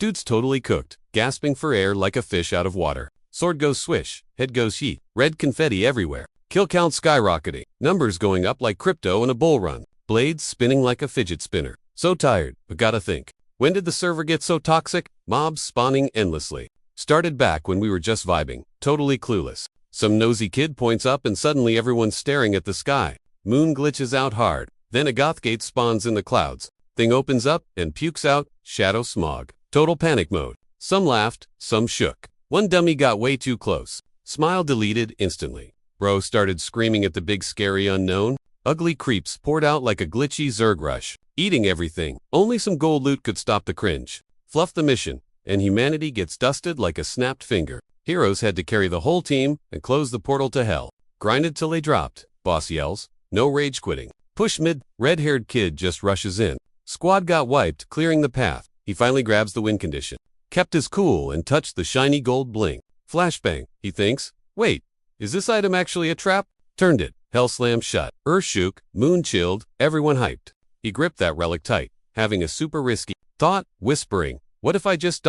Dude's totally cooked, gasping for air like a fish out of water. Sword goes swish, head goes yeet, red confetti everywhere. Kill count skyrocketing, numbers going up like crypto in a bull run. Blades spinning like a fidget spinner. So tired, but gotta think. When did the server get so toxic? Mobs spawning endlessly. Started back when we were just vibing, totally clueless. Some nosy kid points up and suddenly everyone's staring at the sky. Moon glitches out hard. Then a gothgate spawns in the clouds. Thing opens up and pukes out, shadow smog. Total panic mode. Some laughed, some shook. One dummy got way too close. Smile deleted instantly. Bro started screaming at the big scary unknown. Ugly creeps poured out like a glitchy Zerg rush, eating everything. Only some gold loot could stop the cringe. Fluff the mission, and humanity gets dusted like a snapped finger. Heroes had to carry the whole team and close the portal to hell. Grinded till they dropped. Boss yells. No rage quitting. Push mid. Red-haired kid just rushes in. Squad got wiped, clearing the path. He finally grabs the win condition. Kept his cool and touched the shiny gold bling. Flashbang, he thinks. Wait, is this item actually a trap? Turned it. Hell slammed shut. Earth shook, moon chilled, everyone hyped. He gripped that relic tight, having a super risky thought, whispering, what if I just ...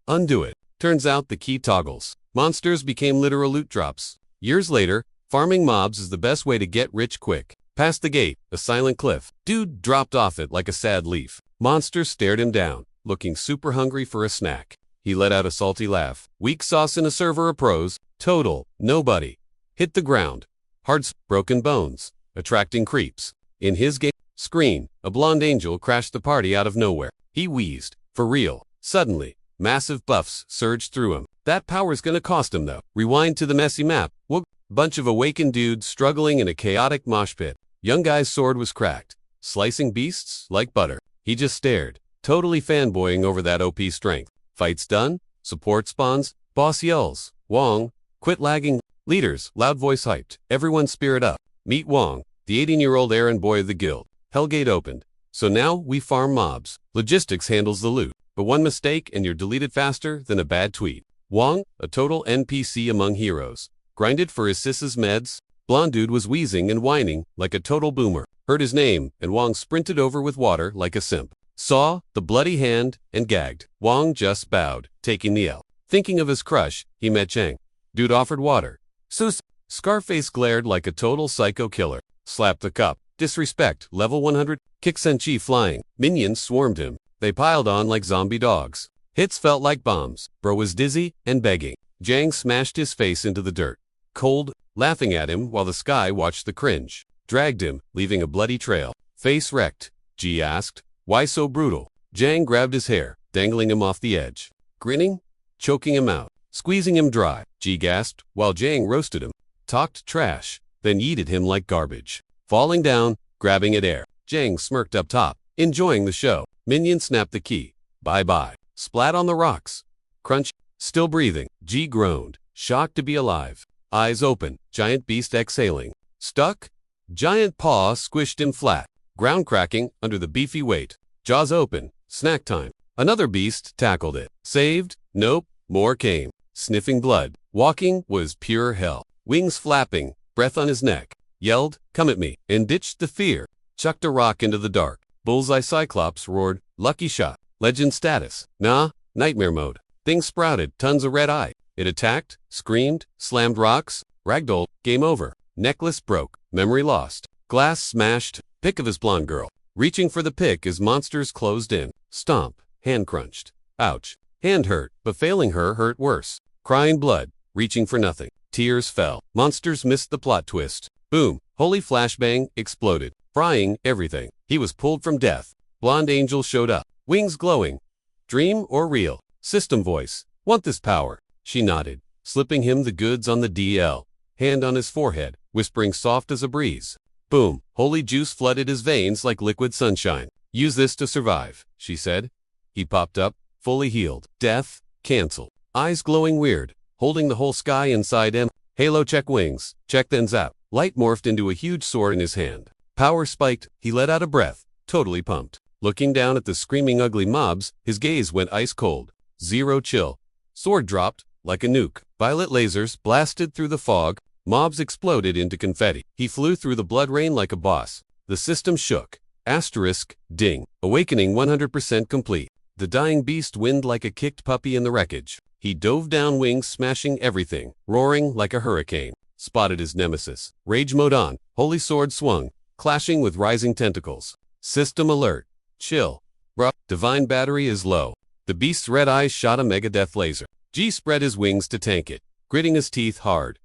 undo it? Turns out the key toggles. Monsters became literal loot drops. Years later, farming mobs is the best way to get rich quick. Past the gate, a silent cliff. Dude dropped off it like a sad leaf. Monsters stared him down, looking super hungry for a snack. He let out a salty laugh. Weak sauce in a server of pros. Total, nobody. Hit the ground. Hard, broken bones. Attracting creeps. In his game screen, a blonde angel crashed the party out of nowhere. He wheezed. For real. Suddenly, massive buffs surged through him. That power's gonna cost him though. Rewind to the messy map. Whoop. Bunch of awakened dudes struggling in a chaotic mosh pit. Young guy's sword was cracked. Slicing beasts like butter. He just stared, totally fanboying over that OP strength. Fight's done. Support spawns. Boss yells. Wong, quit lagging. Leaders, loud voice hyped. Everyone spirit up. Meet Wong, the 18-year-old errand boy of the guild. Hellgate opened. So now we farm mobs. Logistics handles the loot. But one mistake and you're deleted faster than a bad tweet. Wong, a total NPC among heroes. Grinded for his sis's meds. Blonde dude was wheezing and whining like a total boomer. Heard his name, and Wong sprinted over with water like a simp. Saw the bloody hand and gagged. Wong just bowed, taking the L. Thinking of his crush, he met Chang. Dude offered water. Sus. Scarface glared like a total psycho killer. Slapped the cup. Disrespect, level 100. Kick Senchi flying. Minions swarmed him. They piled on like zombie dogs. Hits felt like bombs. Bro was dizzy and begging. Jang smashed his face into the dirt. Cold, laughing at him while the sky watched the cringe. Dragged him, leaving a bloody trail. Face wrecked. G asked, why so brutal? Jang grabbed his hair, dangling him off the edge. Grinning, choking him out, squeezing him dry. G gasped, while Jang roasted him. Talked trash, then yeeted him like garbage. Falling down, grabbing at air. Jang smirked up top, enjoying the show. Minion snapped the key. Bye-bye. Splat on the rocks. Crunch, still breathing. G groaned, shocked to be alive. Eyes open, giant beast exhaling. Stuck? Giant paw squished him flat. Ground cracking under the beefy weight. Jaws open. Snack time. Another beast tackled it. Saved? Nope. More came. Sniffing blood. Walking was pure hell. Wings flapping. Breath on his neck. Yelled, come at me, and ditched the fear. Chucked a rock into the dark. Bullseye Cyclops roared, lucky shot. Legend status. Nah, nightmare mode. Thing sprouted, tons of red eye. It attacked, screamed, slammed rocks. Ragdoll, game over. Necklace broke. Memory lost. Glass smashed. Pick of his blonde girl. Reaching for the pick as monsters closed in. Stomp. Hand crunched. Ouch. Hand hurt, but failing her hurt worse. Crying blood. Reaching for nothing. Tears fell. Monsters missed the plot twist. Boom. Holy flashbang exploded. Frying everything. He was pulled from death. Blonde angel showed up. Wings glowing. Dream or real? System voice. Want this power? She nodded, slipping him the goods on the DL. Hand on his forehead, whispering soft as a breeze. Boom. Holy juice flooded his veins like liquid sunshine. Use this to survive, she said. He popped up, fully healed. Death, cancel. Eyes glowing weird, holding the whole sky inside him. Halo check wings, check then zap. Light morphed into a huge sword in his hand. Power spiked, he let out a breath, totally pumped. Looking down at the screaming ugly mobs, his gaze went ice cold. Zero chill. Sword dropped, like a nuke. Violet lasers blasted through the fog. Mobs exploded into confetti. He flew through the blood rain like a boss. The system shook. Asterisk, ding. Awakening 100% complete. The dying beast whined like a kicked puppy in the wreckage. He dove down, wings smashing everything, roaring like a hurricane. Spotted his nemesis. Rage mode on. Holy sword swung, clashing with rising tentacles. System alert. Chill. Bruh. Divine battery is low. The beast's red eyes shot a mega death laser. G spread his wings to tank it, gritting his teeth hard.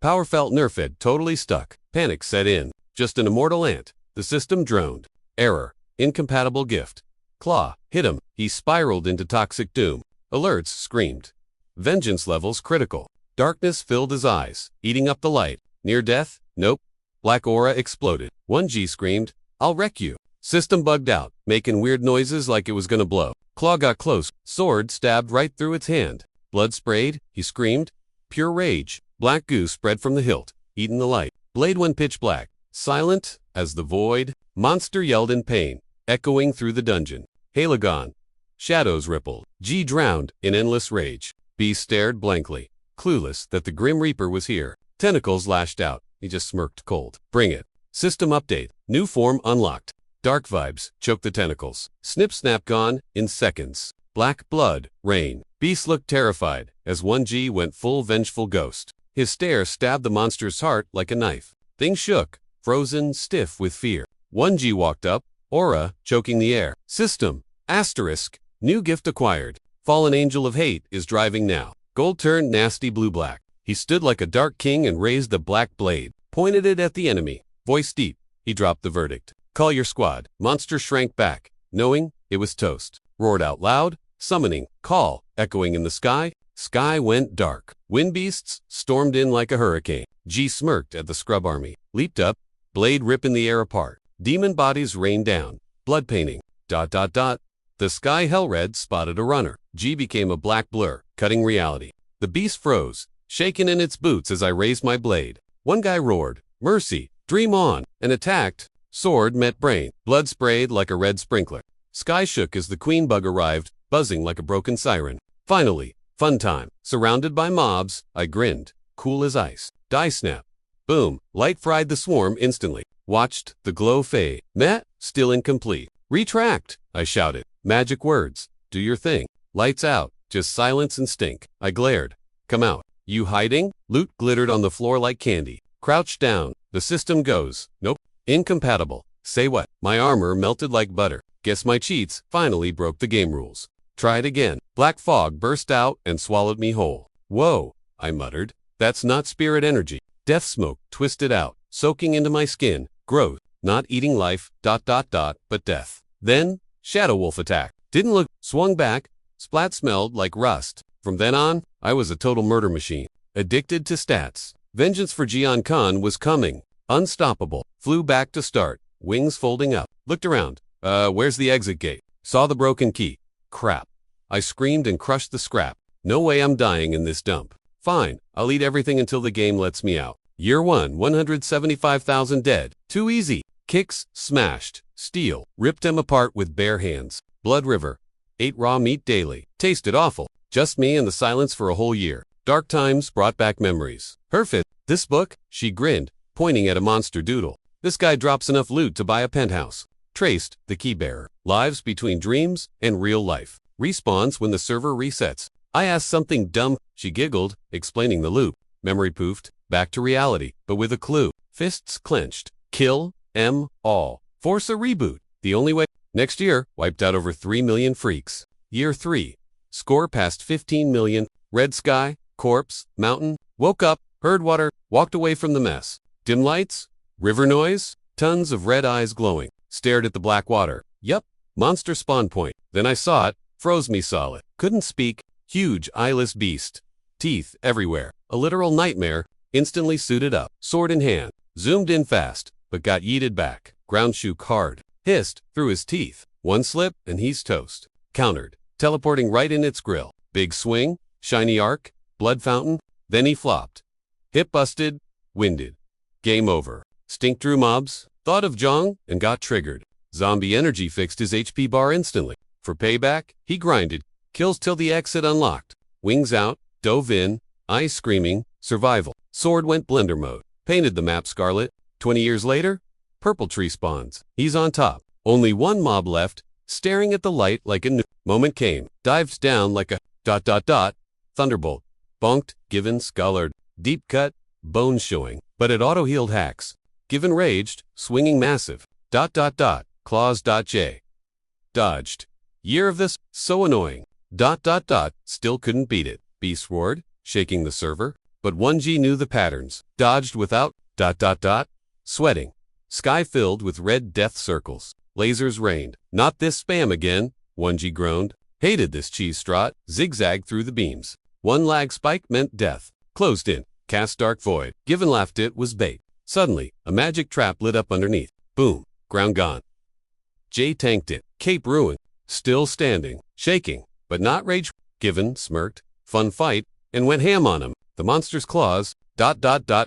Power felt nerfed, totally stuck. Panic set in. Just an immortal ant. The system droned. Error. Incompatible gift. Claw. Hit him. He spiraled into toxic doom. Alerts screamed. Vengeance levels critical. Darkness filled his eyes, eating up the light. Near death? Nope. Black aura exploded. 1G screamed, "I'll wreck you." System bugged out, making weird noises like it was gonna blow. Claw got close. Sword stabbed right through its hand. Blood sprayed. He screamed. Pure rage. Black goo spread from the hilt, eating the light. Blade went pitch black. Silent as the void. Monster yelled in pain, echoing through the dungeon. Halagon. Shadows rippled. G drowned in endless rage. Beast stared blankly, clueless that the Grim Reaper was here. Tentacles lashed out. He just smirked cold. Bring it. System update. New form unlocked. Dark vibes choke the tentacles. Snip snap gone in seconds. Black blood rain. Beast looked terrified as 1G went full vengeful ghost. His stare stabbed the monster's heart like a knife. Things shook, frozen, stiff with fear. 1G walked up, aura choking the air. System. Asterisk. New gift acquired. Fallen angel of hate is driving now. Gold turned nasty blue-black. He stood like a dark king and raised the black blade, pointed it at the enemy. Voice deep, he dropped the verdict. Call your squad. Monster shrank back, knowing it was toast. Roared out loud, summoning, call, echoing in the sky. Sky went dark. Wind beasts stormed in like a hurricane. G smirked at the scrub army, leaped up, blade ripping the air apart. Demon bodies rained down. Blood painting. ... The sky hellred spotted a runner. G became a black blur, cutting reality. The beast froze, shaken in its boots as I raised my blade. One guy roared, "Mercy, dream on," and attacked. Sword met brain. Blood sprayed like a red sprinkler. Sky shook as the queen bug arrived, buzzing like a broken siren. Finally, fun time. Surrounded by mobs, I grinned, cool as ice. Die snap. Boom. Light fried the swarm instantly. Watched the glow fade. Meh, still incomplete. Retract, I shouted. Magic words. Do your thing. Lights out. Just silence and stink. I glared. Come out. You hiding? Loot glittered on the floor like candy. Crouched down. The system goes. Nope. Incompatible. Say what? My armor melted like butter. Guess my cheats finally broke the game rules. Try it again. Black fog burst out and swallowed me whole. Whoa, I muttered. That's not spirit energy. Death smoke twisted out, soaking into my skin. Growth. Not eating life, ... but death. Then, Shadow Wolf attack. Didn't look, swung back, splat smelled like rust. From then on, I was a total murder machine. Addicted to stats. Vengeance for Jian Khan was coming. Unstoppable. Flew back to start, wings folding up. Looked around. Where's the exit gate? Saw the broken key. Crap. I screamed and crushed the scrap. No way I'm dying in this dump. Fine, I'll eat everything until the game lets me out. Year 1, 175,000 dead. Too easy. Kicks, smashed. Steel, ripped them apart with bare hands. Blood river. Ate raw meat daily. Tasted awful. Just me and the silence for a whole year. Dark times brought back memories. Perfect. This book? She grinned, pointing at a monster doodle. This guy drops enough loot to buy a penthouse. Traced, the key bearer. Lives between dreams and real life. Respawns when the server resets. I asked something dumb. She giggled, explaining the loop. Memory poofed. Back to reality, but with a clue. Fists clenched. Kill, all. Force a reboot. The only way. Next year, wiped out over 3 million freaks. Year 3. Score past 15 million. Red sky, corpse, mountain. Woke up, heard water, walked away from the mess. Dim lights, river noise, tons of red eyes glowing. Stared at the black water. Yup, monster spawn point. Then I saw it, froze me solid. Couldn't speak. Huge eyeless beast. Teeth everywhere. A literal nightmare. Instantly suited up. Sword in hand. Zoomed in fast, but got yeeted back. Ground shook hard. Hissed through his teeth. One slip and he's toast. Countered. Teleporting right in its grill. Big swing. Shiny arc. Blood fountain. Then he flopped. Hip busted. Winded. Game over. Stink through mobs. Thought of Jong and got triggered. Zombie energy fixed his HP bar instantly. For payback, he grinded. Kills till the exit unlocked. Wings out. Dove in. Eyes screaming. Survival. Sword went blender mode. Painted the map scarlet. 20 years later, purple tree spawns. He's on top. Only one mob left. staring at the light like a moment came, dived down like a thunderbolt, bonked, given, scoured, deep cut, bones showing, but it auto-healed hacks. Given raged, swinging massive, claws. J. Dodged. Year of this, so annoying, still couldn't beat it. Beast roared, shaking the server, but 1G knew the patterns, dodged without, sweating. Sky filled with red death circles. Lasers rained. Not this spam again, 1G groaned. Hated this cheese strut, zigzagged through the beams. One lag spike meant death. Closed in, cast dark void. Given laughed it was bait. Suddenly, a magic trap lit up underneath. Boom, ground gone. J tanked it, cape ruined, still standing, shaking, but not rage. Given smirked, fun fight, and went ham on him. The monster's claws,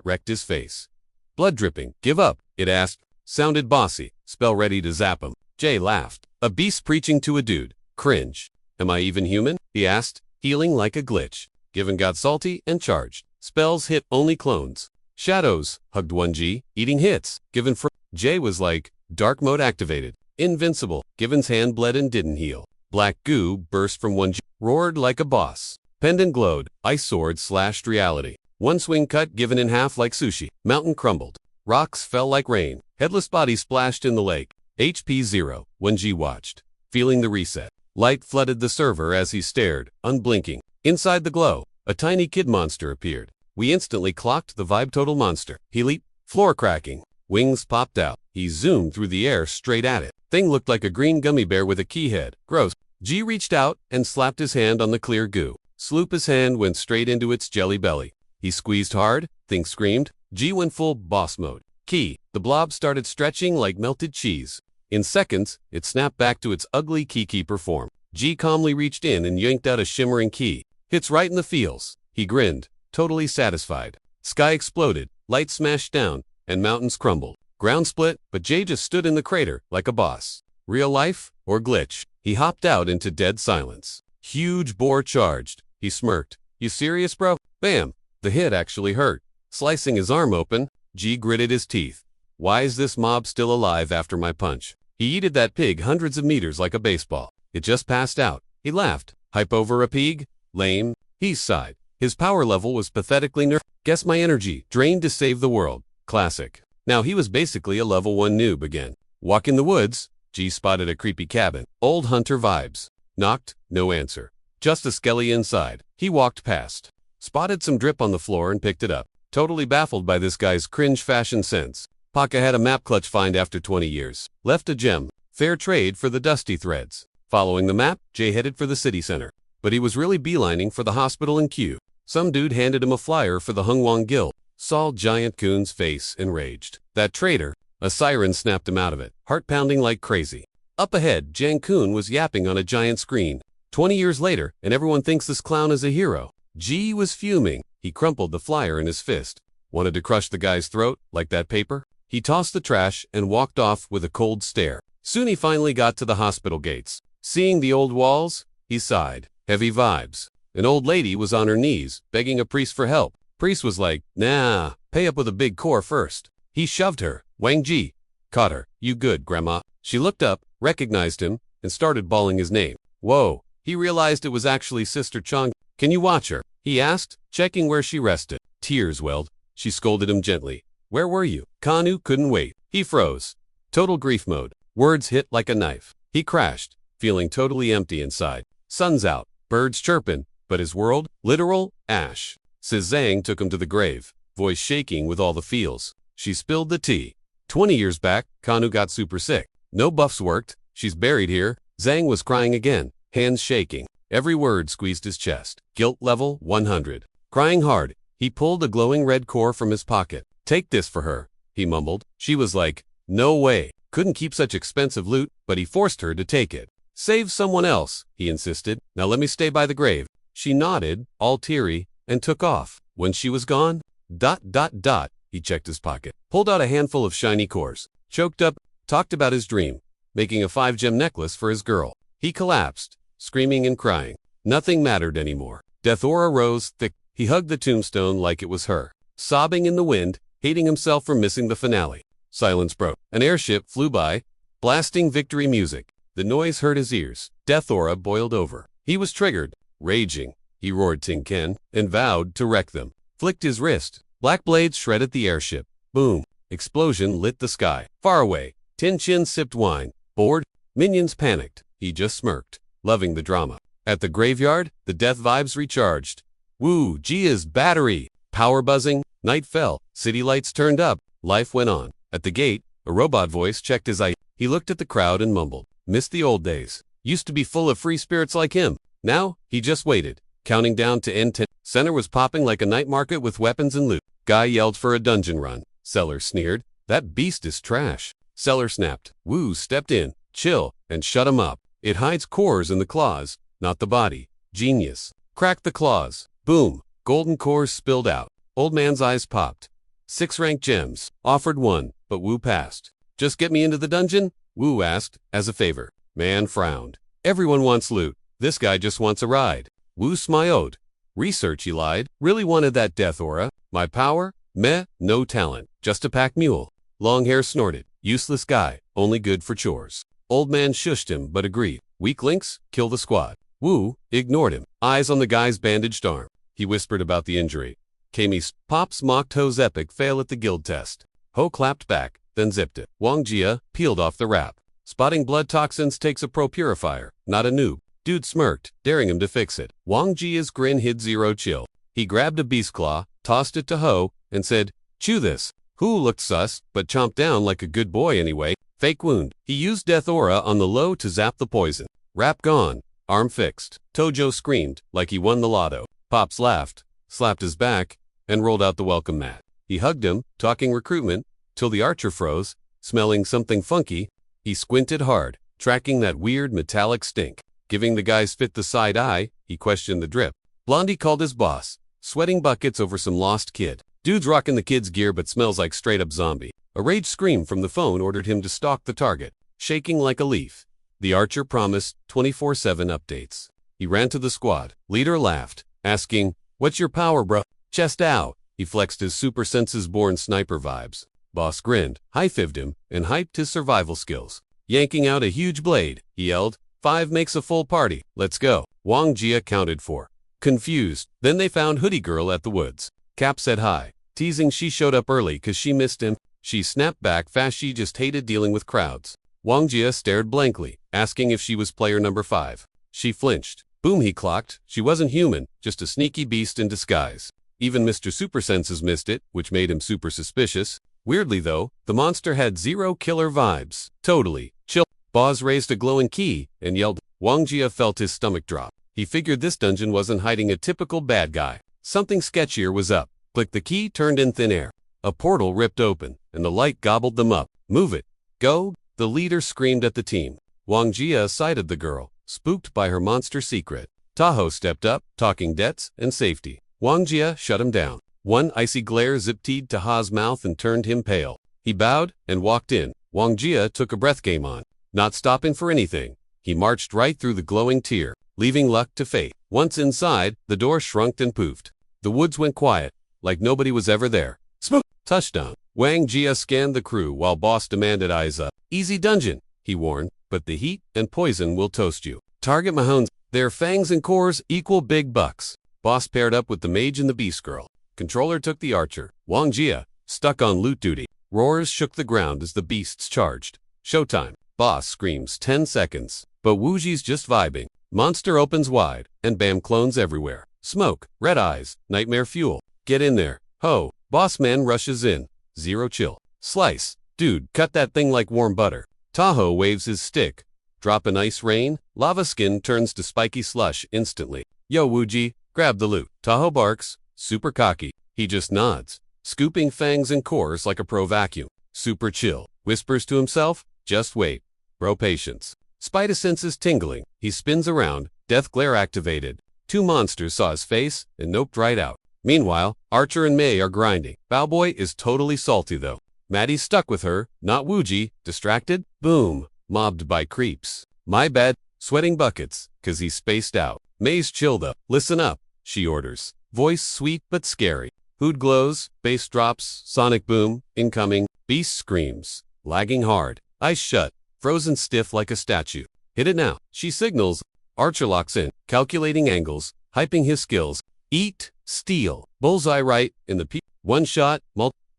wrecked his face. Blood dripping, give up, it asked, sounded bossy, spell ready to zap him. J laughed. A beast preaching to a dude. Cringe. Am I even human? He asked, healing like a glitch. Given got salty and charged. Spells hit only clones. Shadows, hugged 1G, eating hits. Given for J was like, dark mode activated. Invincible. Given's hand bled and didn't heal. Black goo burst from 1G, roared like a boss. Pendant glowed, ice sword slashed reality. One swing cut Given in half like sushi. Mountain crumbled. Rocks fell like rain. Headless body splashed in the lake. HP 0, 1G watched, feeling the reset. Light flooded the server as he stared, unblinking. Inside the glow, a tiny kid monster appeared. We instantly clocked the vibe total monster. He leaped, floor cracking. Wings popped out. He zoomed through the air straight at it. Thing looked like a green gummy bear with a key head. Gross. G reached out and slapped his hand on the clear goo. Sloop his hand went straight into its jelly belly. He squeezed hard. Thing screamed. G went full boss mode. Key. The blob started stretching like melted cheese. In seconds, it snapped back to its ugly keykeeper form. G calmly reached in and yanked out a shimmering key. Hits right in the feels. He grinned, totally satisfied. Sky exploded, light smashed down, and mountains crumbled. Ground split, but J just stood in the crater like a boss. Real life or glitch? He hopped out into dead silence. Huge boar charged. He smirked. You serious, bro? Bam! The hit actually hurt. Slicing his arm open, G gritted his teeth. Why is this mob still alive after my punch? He yeeted that pig hundreds of meters like a baseball. It just passed out. He laughed. Hype over a pig? Lame. He sighed. His power level was pathetically nerfed. Guess my energy drained to save the world. Classic. Now he was basically a level 1 noob again. Walk in the woods. G spotted a creepy cabin. Old hunter vibes. Knocked. No answer. Just a skelly inside. He walked past. Spotted some drip on the floor and picked it up. Totally baffled by this guy's cringe fashion sense. Paka had a map clutch find after 20 years. Left a gem. Fair trade for the dusty threads. Following the map, Jay headed for the city center. But he was really beelining for the hospital in Q. Some dude handed him a flyer for the Hungwon Guild. Saw Giant Coon's face enraged. That traitor. A siren snapped him out of it, heart pounding like crazy. Up ahead, Jang Koon was yapping on a giant screen. 20 years later, and everyone thinks this clown is a hero. G was fuming. He crumpled the flyer in his fist. Wanted to crush the guy's throat, like that paper? He tossed the trash and walked off with a cold stare. Soon he finally got to the hospital gates. Seeing the old walls, he sighed. Heavy vibes. An old lady was on her knees, begging a priest for help. Priest was like, nah, pay up with a big core first. He shoved her. Wang Ji caught her. You good, Grandma? She looked up, recognized him, and started bawling his name. Whoa. He realized it was actually Sister Chong. Can you watch her? He asked, checking where she rested. Tears welled. She scolded him gently. Where were you? Kanu couldn't wait. He froze. Total grief mode. Words hit like a knife. He crashed, feeling totally empty inside. Sun's out. Birds chirping. But his world? Literal ash. Sis Zhang took him to the grave, voice shaking with all the feels. She spilled the tea. 20 years back, Kanu got super sick. No buffs worked. She's buried here. Zhang was crying again, hands shaking. Every word squeezed his chest. Guilt level 100. Crying hard, he pulled a glowing red core from his pocket. Take this for her, he mumbled. She was like, no way. Couldn't keep such expensive loot, but he forced her to take it. Save someone else, he insisted. Now let me stay by the grave. She nodded, all teary, and took off. When she was gone, he checked his pocket, pulled out a handful of shiny cores, choked up, talked about his dream, making a 5-gem necklace for his girl. He collapsed, screaming and crying. Nothing mattered anymore. Death aura rose thick. He hugged the tombstone like it was her. Sobbing in the wind, hating himself for missing the finale. Silence broke. An airship flew by, blasting victory music. The noise hurt his ears. Death aura boiled over. He was triggered. Raging, he roared Tinken and vowed to wreck them. Flicked his wrist. Black blades shredded the airship. Boom. Explosion lit the sky. Far away, Tin Chin sipped wine. Bored? Minions panicked. He just smirked, loving the drama. At the graveyard, the death vibes recharged. Woo, Gia's battery. Power buzzing. Night fell. City lights turned up. Life went on. At the gate, a robot voice checked his eye. He looked at the crowd and mumbled. Missed the old days. Used to be full of free spirits like him. Now, he just waited. Counting down to N10. Center was popping like a night market with weapons and loot. Guy yelled for a dungeon run. Seller sneered. That beast is trash. Seller snapped. Woo stepped in. Chill, and shut him up. It hides cores in the claws, not the body. Genius. Cracked the claws. Boom. Golden cores spilled out. Old man's eyes popped. 6 rank gems. Offered 1, but Woo passed. Just get me into the dungeon? Woo asked, as a favor. Man frowned. Everyone wants loot. This guy just wants a ride. Woo smiled. Research, he lied. Really wanted that death aura. My power? Meh, no talent. Just a pack mule. Long hair snorted. Useless guy. Only good for chores. Old man shushed him, but agreed. Weak links? Kill the squad. Woo ignored him. Eyes on the guy's bandaged arm. He whispered about the injury. Kami's Pops mocked Ho's epic fail at the guild test. Ho clapped back, then zipped it. Wang Jia peeled off the wrap. Spotting blood toxins takes a pro purifier, not a noob. Dude smirked, daring him to fix it. Wang Jia's grin hid zero chill. He grabbed a beast claw, tossed it to Ho, and said, chew this. Hu looked sus, but chomped down like a good boy anyway. Fake wound. He used death aura on the low to zap the poison. Wrap gone. Arm fixed. Tojo screamed, like he won the lotto. Pops laughed, slapped his back, and rolled out the welcome mat. He hugged him, talking recruitment, till the archer froze, smelling something funky. He squinted hard, tracking that weird metallic stink. Giving the guys fit the side eye, he questioned the drip. Blondie called his boss, sweating buckets over some lost kid. Dude's rocking the kid's gear but smells like straight-up zombie. A rage scream from the phone ordered him to stalk the target, shaking like a leaf. The archer promised 24/7 updates. He ran to the squad. Leader laughed, asking, what's your power, bro? Chest out. He flexed his super senses-born sniper vibes. Boss grinned, high-fived him, and hyped his survival skills. Yanking out a huge blade, he yelled, 5 makes a full party, let's go. Wang Jia counted 4. Confused, then they found Hoodie Girl at the woods. Cap said hi, teasing she showed up early cause she missed him. She snapped back fast, she just hated dealing with crowds. Wang Jia stared blankly, asking if she was player number 5. She flinched. Boom, he clocked, she wasn't human, just a sneaky beast in disguise. Even Mr. Super Senses missed it, which made him super suspicious. Weirdly though, the monster had zero killer vibes. Totally chill. Boz raised a glowing key and yelled. Wang Jia felt his stomach drop. He figured this dungeon wasn't hiding a typical bad guy. Something sketchier was up. Click the key turned in thin air. A portal ripped open, and the light gobbled them up. Move it. Go. The leader screamed at the team. Wang Jia sighted the girl, spooked by her monster secret. Tahoe stepped up, talking debts and safety. Wang Jia shut him down. One icy glare zip-teed to Ha's mouth and turned him pale. He bowed and walked in. Wang Jia took a breath game on. Not stopping for anything, he marched right through the glowing tier, leaving luck to fate. Once inside, the door shrunked and poofed. The woods went quiet, like nobody was ever there. Spook! Touchdown. Wang Jia scanned the crew while boss demanded eyes up. Easy dungeon, he warned, but the heat and poison will toast you. Target Mahones. Their fangs and cores equal big bucks. Boss paired up with the mage and the beast girl. Controller took the archer. Wang Jia, stuck on loot duty. Roars shook the ground as the beasts charged. Showtime. Boss screams 10 seconds. But Wuji's just vibing. Monster opens wide, and bam clones everywhere. Smoke, red eyes, nightmare fuel. Get in there. Ho. Boss man rushes in. Zero chill. Slice. Dude, cut that thing like warm butter. Tahoe waves his stick. Drop an ice rain. Lava skin turns to spiky slush instantly. Yo Wuji, grab the loot. Tahoe barks. Super cocky. He just nods, scooping fangs and cores like a pro vacuum. Super chill. Whispers to himself, just wait. Bro patience. Spider senses tingling. He spins around, death glare activated. 2 monsters saw his face and noped right out. Meanwhile, Archer and May are grinding. Bowboy is totally salty though. Maddie's stuck with her, not Wuji. Distracted? Boom. Mobbed by creeps. My bad. Sweating buckets, cause he's spaced out. May's chill though. Listen up, she orders. Voice sweet but scary. Hood glows, bass drops, sonic boom, incoming. Beast screams. Lagging hard. Eyes shut, frozen stiff like a statue. Hit it now. She signals. Archer locks in, calculating angles, hyping his skills. Eat, steal. Bullseye right in the one shot,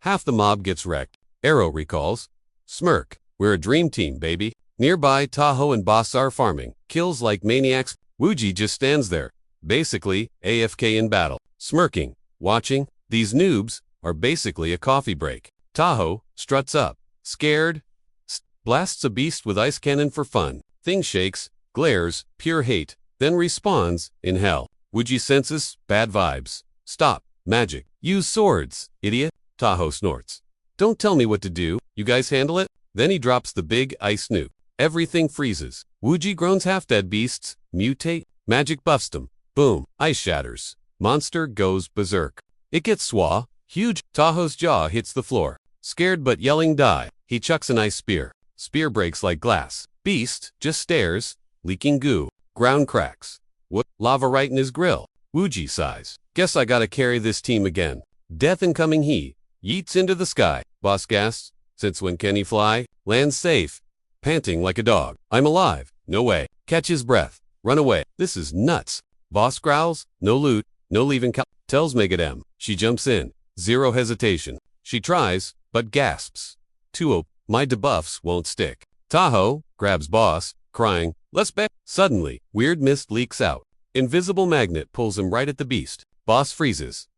half the mob gets wrecked. Arrow recalls. Smirk. We're a dream team, baby. Nearby, Tahoe and Boss are farming. Kills like maniacs. Wuji just stands there. Basically, AFK in battle. Smirking. Watching. These noobs are basically a coffee break. Tahoe struts up. Scared. Blasts a beast with ice cannon for fun. Thing shakes. Glares. Pure hate. Then respawns in hell. Wuji senses bad vibes. Stop. Magic. Use swords. Idiot. Tahoe snorts. Don't tell me what to do. You guys handle it? Then he drops the big ice nuke. Everything freezes. Wuji groans half-dead beasts. Mutate. Magic buffs them. Boom. Ice shatters. Monster goes berserk. It gets swa. Huge. Tahoe's jaw hits the floor. Scared but yelling die. He chucks an ice spear. Spear breaks like glass. Beast just stares. Leaking goo. Ground cracks. What? Lava right in his grill. Wuji sighs. Guess I gotta carry this team again. Death incoming he. Yeets into the sky. Boss gasps. Since when can he fly? Lands safe. Panting like a dog. I'm alive. No way. Catch his breath. Run away. This is nuts. Boss growls. No loot. No leaving. Tells Megadem. She jumps in. Zero hesitation. She tries, but gasps. 2-0. My debuffs won't stick. Tahoe grabs Boss, crying, let's bet. Suddenly, weird mist leaks out. Invisible magnet pulls him right at the beast. Boss freezes.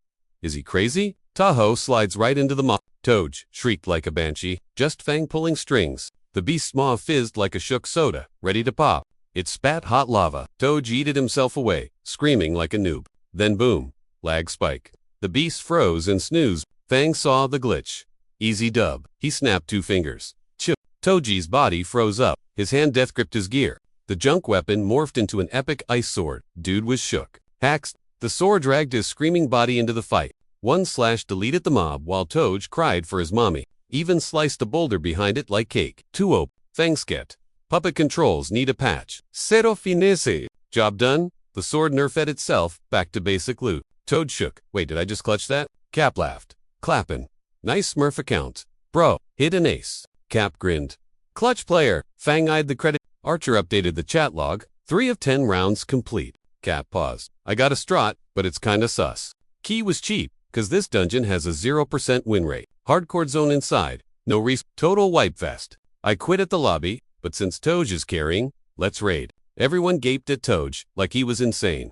Is he crazy? Tahoe slides right into the maw. Toj shrieked like a banshee, just fang pulling strings. The beast's maw fizzed like a shook soda, ready to pop. It spat hot lava. Toj yeeted himself away, screaming like a noob. Then boom. Lag spike. The beast froze and snoozed. Fang saw the glitch. Easy dub. He snapped 2 fingers. Chip. Toji's body froze up. His hand death gripped his gear. The junk weapon morphed into an epic ice sword. Dude was shook. Hacks. The sword dragged his screaming body into the fight. 1/ deleted the mob while Toj cried for his mommy. Even sliced a boulder behind it like cake. 2-0. Fangsket. Puppet controls need a patch. Zero finesse. Job done. The sword nerfed itself back to basic loot. Toj shook. Wait, did I just clutch that? Cap laughed. Clappin'. Nice Smurf account. Bro, hit an ace. Cap grinned. Clutch player. Fang eyed the credit. Archer updated the chat log. 3 of 10 rounds complete. Cap paused. I got a strat, but it's kinda sus. Key was cheap, cause this dungeon has a 0% win rate. Hardcore zone inside. No total wipe fest. I quit at the lobby, but since Toj is carrying, let's raid. Everyone gaped at Toj, like he was insane.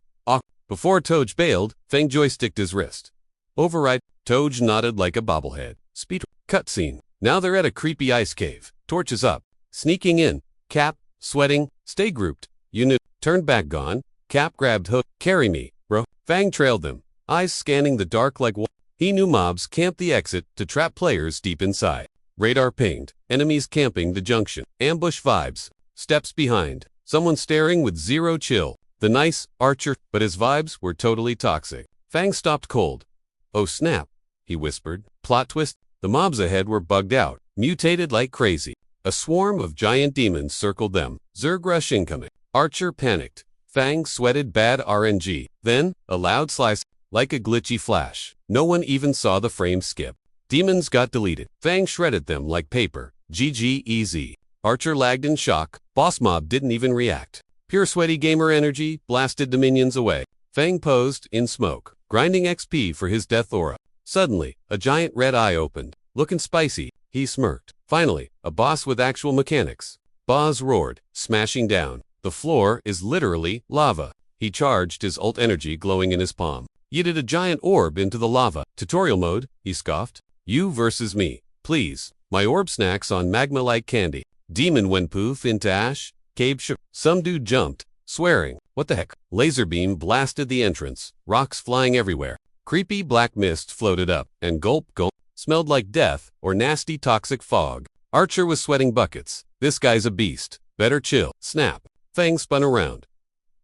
Before Toj bailed, Fang joysticked his wrist. Override. Toj nodded like a bobblehead. Speed. Cutscene. Now they're at a creepy ice cave. Torches up. Sneaking in. Cap. Sweating. Stay grouped. Unit. Turned back gone. Cap grabbed Hook. Carry me, bro. Fang trailed them. Eyes scanning the dark like he knew mobs camped the exit to trap players deep inside. Radar pinged. Enemies camping the junction. Ambush vibes. Steps behind. Someone staring with zero chill. The nice Archer, but his vibes were totally toxic. Fang stopped cold. Oh snap, he whispered. Plot twist. The mobs ahead were bugged out. Mutated like crazy. A swarm of giant demons circled them. Zerg rush incoming. Archer panicked. Fang sweated bad RNG. Then, a loud slice. Like a glitchy flash. No one even saw the frame skip. Demons got deleted. Fang shredded them like paper. GG easy. Archer lagged in shock. Boss mob didn't even react. Pure sweaty gamer energy blasted the minions away. Fang posed in smoke, grinding XP for his death aura. Suddenly, a giant red eye opened. Looking spicy, he smirked. Finally, a boss with actual mechanics. Boz roared, smashing down. The floor is literally lava. He charged his ult energy glowing in his palm. Yeeted a giant orb into the lava. Tutorial mode, he scoffed. You versus me. Please. My orb snacks on magma like candy. Demon went poof into ash. Cave shook. Some dude jumped, swearing. What the heck? Laser beam blasted the entrance. Rocks flying everywhere. Creepy black mist floated up, and gulp. Smelled like death or nasty toxic fog. Archer was sweating buckets. This guy's a beast. Better chill. Snap. Fang spun around.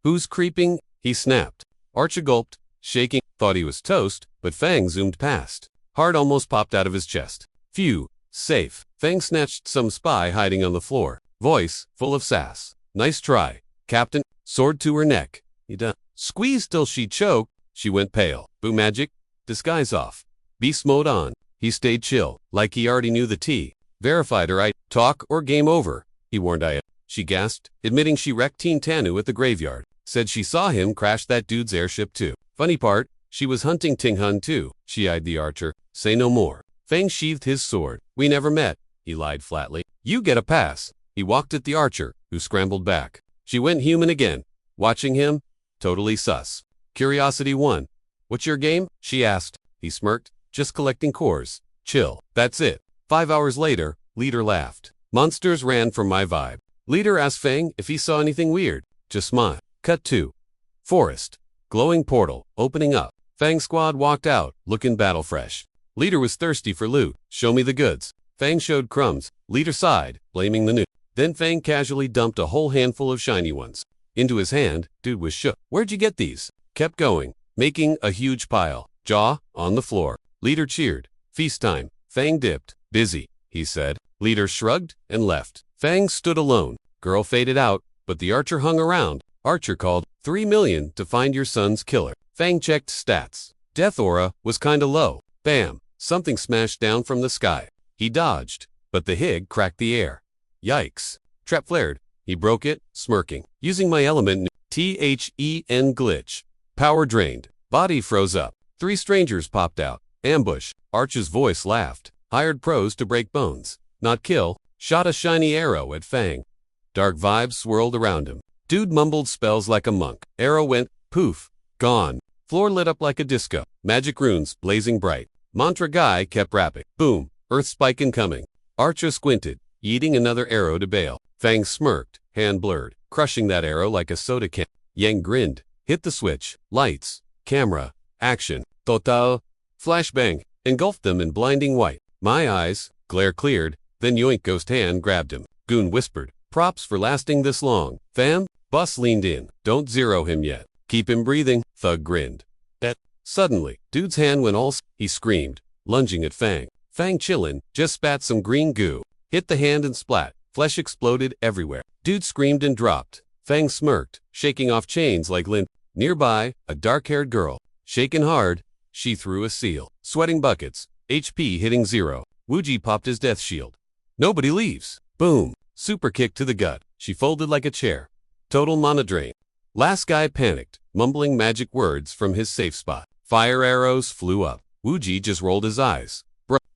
Who's creeping? He snapped. Archer gulped. Shaking, thought he was toast, but Fang zoomed past. Heart almost popped out of his chest. Phew, safe. Fang snatched some spy hiding on the floor. Voice, full of sass. Nice try, Captain. Sword to her neck. You done. Squeezed till she choked. She went pale. Boo magic. Disguise off. Beast mode on. He stayed chill, like he already knew the tea. Verified her. I talk or game over, he warned I. she gasped, admitting she wrecked Teen Tanu at the graveyard. Said she saw him crash that dude's airship too. Funny part, she was hunting Ting Hun too. She eyed the archer. Say no more. Fang sheathed his sword. We never met, he lied flatly. You get a pass. He walked at the archer, who scrambled back. She went human again. Watching him, totally sus. Curiosity won. What's your game? She asked. He smirked. Just collecting cores. Chill. That's it. 5 hours later, Leader laughed. Monsters ran from my vibe. Leader asked Fang if he saw anything weird. Just smile. Cut 2. Forest. Glowing portal, opening up. Fang's squad walked out, looking battle fresh. Leader was thirsty for loot. Show me the goods. Fang showed crumbs. Leader sighed, blaming the noob. Then Fang casually dumped a whole handful of shiny ones. Into his hand, dude was shook. Where'd you get these? Kept going, making a huge pile. Jaw on the floor. Leader cheered. Feast time. Fang dipped. Busy, he said. Leader shrugged and left. Fang stood alone. Girl faded out, but the archer hung around. Archer called, 3 million to find your son's killer. Fang checked stats. Death aura was kinda low. Bam! Something smashed down from the sky. He dodged, but the Hig cracked the air. Yikes. Trap flared. He broke it, smirking. Using my element THEN glitch. Power drained. Body froze up. 3 strangers popped out. Ambush. Archer's voice laughed. Hired pros to break bones. Not kill. Shot a shiny arrow at Fang. Dark vibes swirled around him. Dude mumbled spells like a monk. Arrow went, poof, gone. Floor lit up like a disco. Magic runes blazing bright. Mantra guy kept rapping. Boom, earth spike incoming. Archer squinted, yeeting another arrow to bail. Fang smirked, hand blurred, crushing that arrow like a soda can. Yang grinned, hit the switch, lights, camera, action, total, flashbang, engulfed them in blinding white. My eyes, glare cleared, then Yoink Ghost hand grabbed him. Goon whispered, props for lasting this long. Fam? Boss leaned in. Don't zero him yet. Keep him breathing. Thug grinned. Suddenly, dude's hand went all he screamed, lunging at Fang. Fang chillin', just spat some green goo. Hit the hand and splat. Flesh exploded everywhere. Dude screamed and dropped. Fang smirked, shaking off chains like lint. Nearby, a dark-haired girl. Shaken hard, she threw a seal. Sweating buckets. HP hitting 0. Wuji popped his death shield. Nobody leaves. Boom. Super kick to the gut. She folded like a chair. Total mana drain. Last guy panicked, mumbling magic words from his safe spot. Fire arrows flew up. Wuji just rolled his eyes.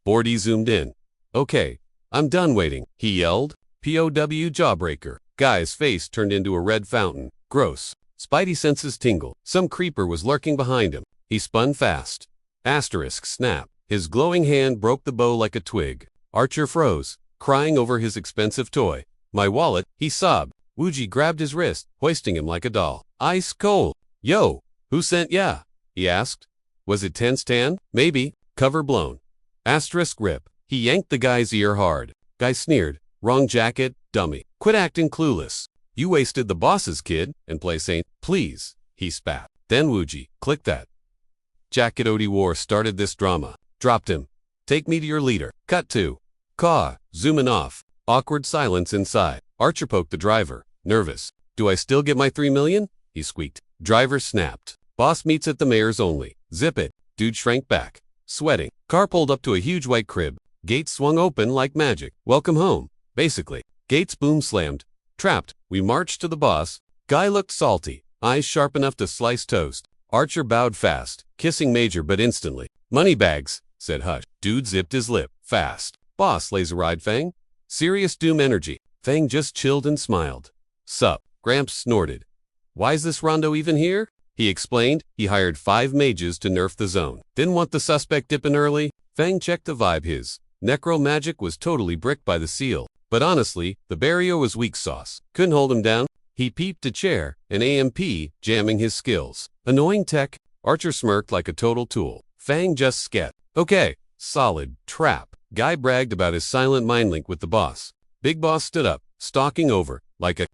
Bordy zoomed in. Okay, I'm done waiting, he yelled. POW jawbreaker. Guy's face turned into a red fountain. Gross. Spidey senses tingle. Some creeper was lurking behind him. He spun fast. Asterisk snap. His glowing hand broke the bow like a twig. Archer froze, crying over his expensive toy. My wallet, he sobbed. Wuji grabbed his wrist, hoisting him like a doll. Ice cold. Yo, who sent ya? He asked. Was it Tense Tan? Maybe. Cover blown. Asterisk rip. He yanked the guy's ear hard. Guy sneered. Wrong jacket, dummy. Quit acting clueless. You wasted the boss's kid, and play Saint. Please, he spat. Then Wuji, click that. Jacket Odi War started this drama. Dropped him. Take me to your leader. Cut 2. Caw, zooming off. Awkward silence inside. Archer poked the driver. Nervous. Do I still get my 3 million? He squeaked. Driver snapped. Boss meets at the mayor's only. Zip it. Dude shrank back. Sweating. Car pulled up to a huge white crib. Gates swung open like magic. Welcome home. Basically. Gates boom slammed. Trapped. We marched to the boss. Guy looked salty. Eyes sharp enough to slice toast. Archer bowed fast. Kissing Major but instantly. Money bags, said Hush. Dude zipped his lip. Fast. Boss laser-eyed Fang. Serious doom energy. Fang just chilled and smiled. Sup. Gramps snorted. Why's this rondo even here? He explained. He hired 5 mages to nerf the zone. Didn't want the suspect dipping early. Fang checked the vibe his. Necro magic was totally bricked by the seal. But honestly, the barrier was weak sauce. Couldn't hold him down. He peeped a chair, an AMP, jamming his skills. Annoying tech. Archer smirked like a total tool. Fang just scat. Okay, solid. Trap. Guy bragged about his silent mind link with the boss. Big boss stood up, stalking over, like a ...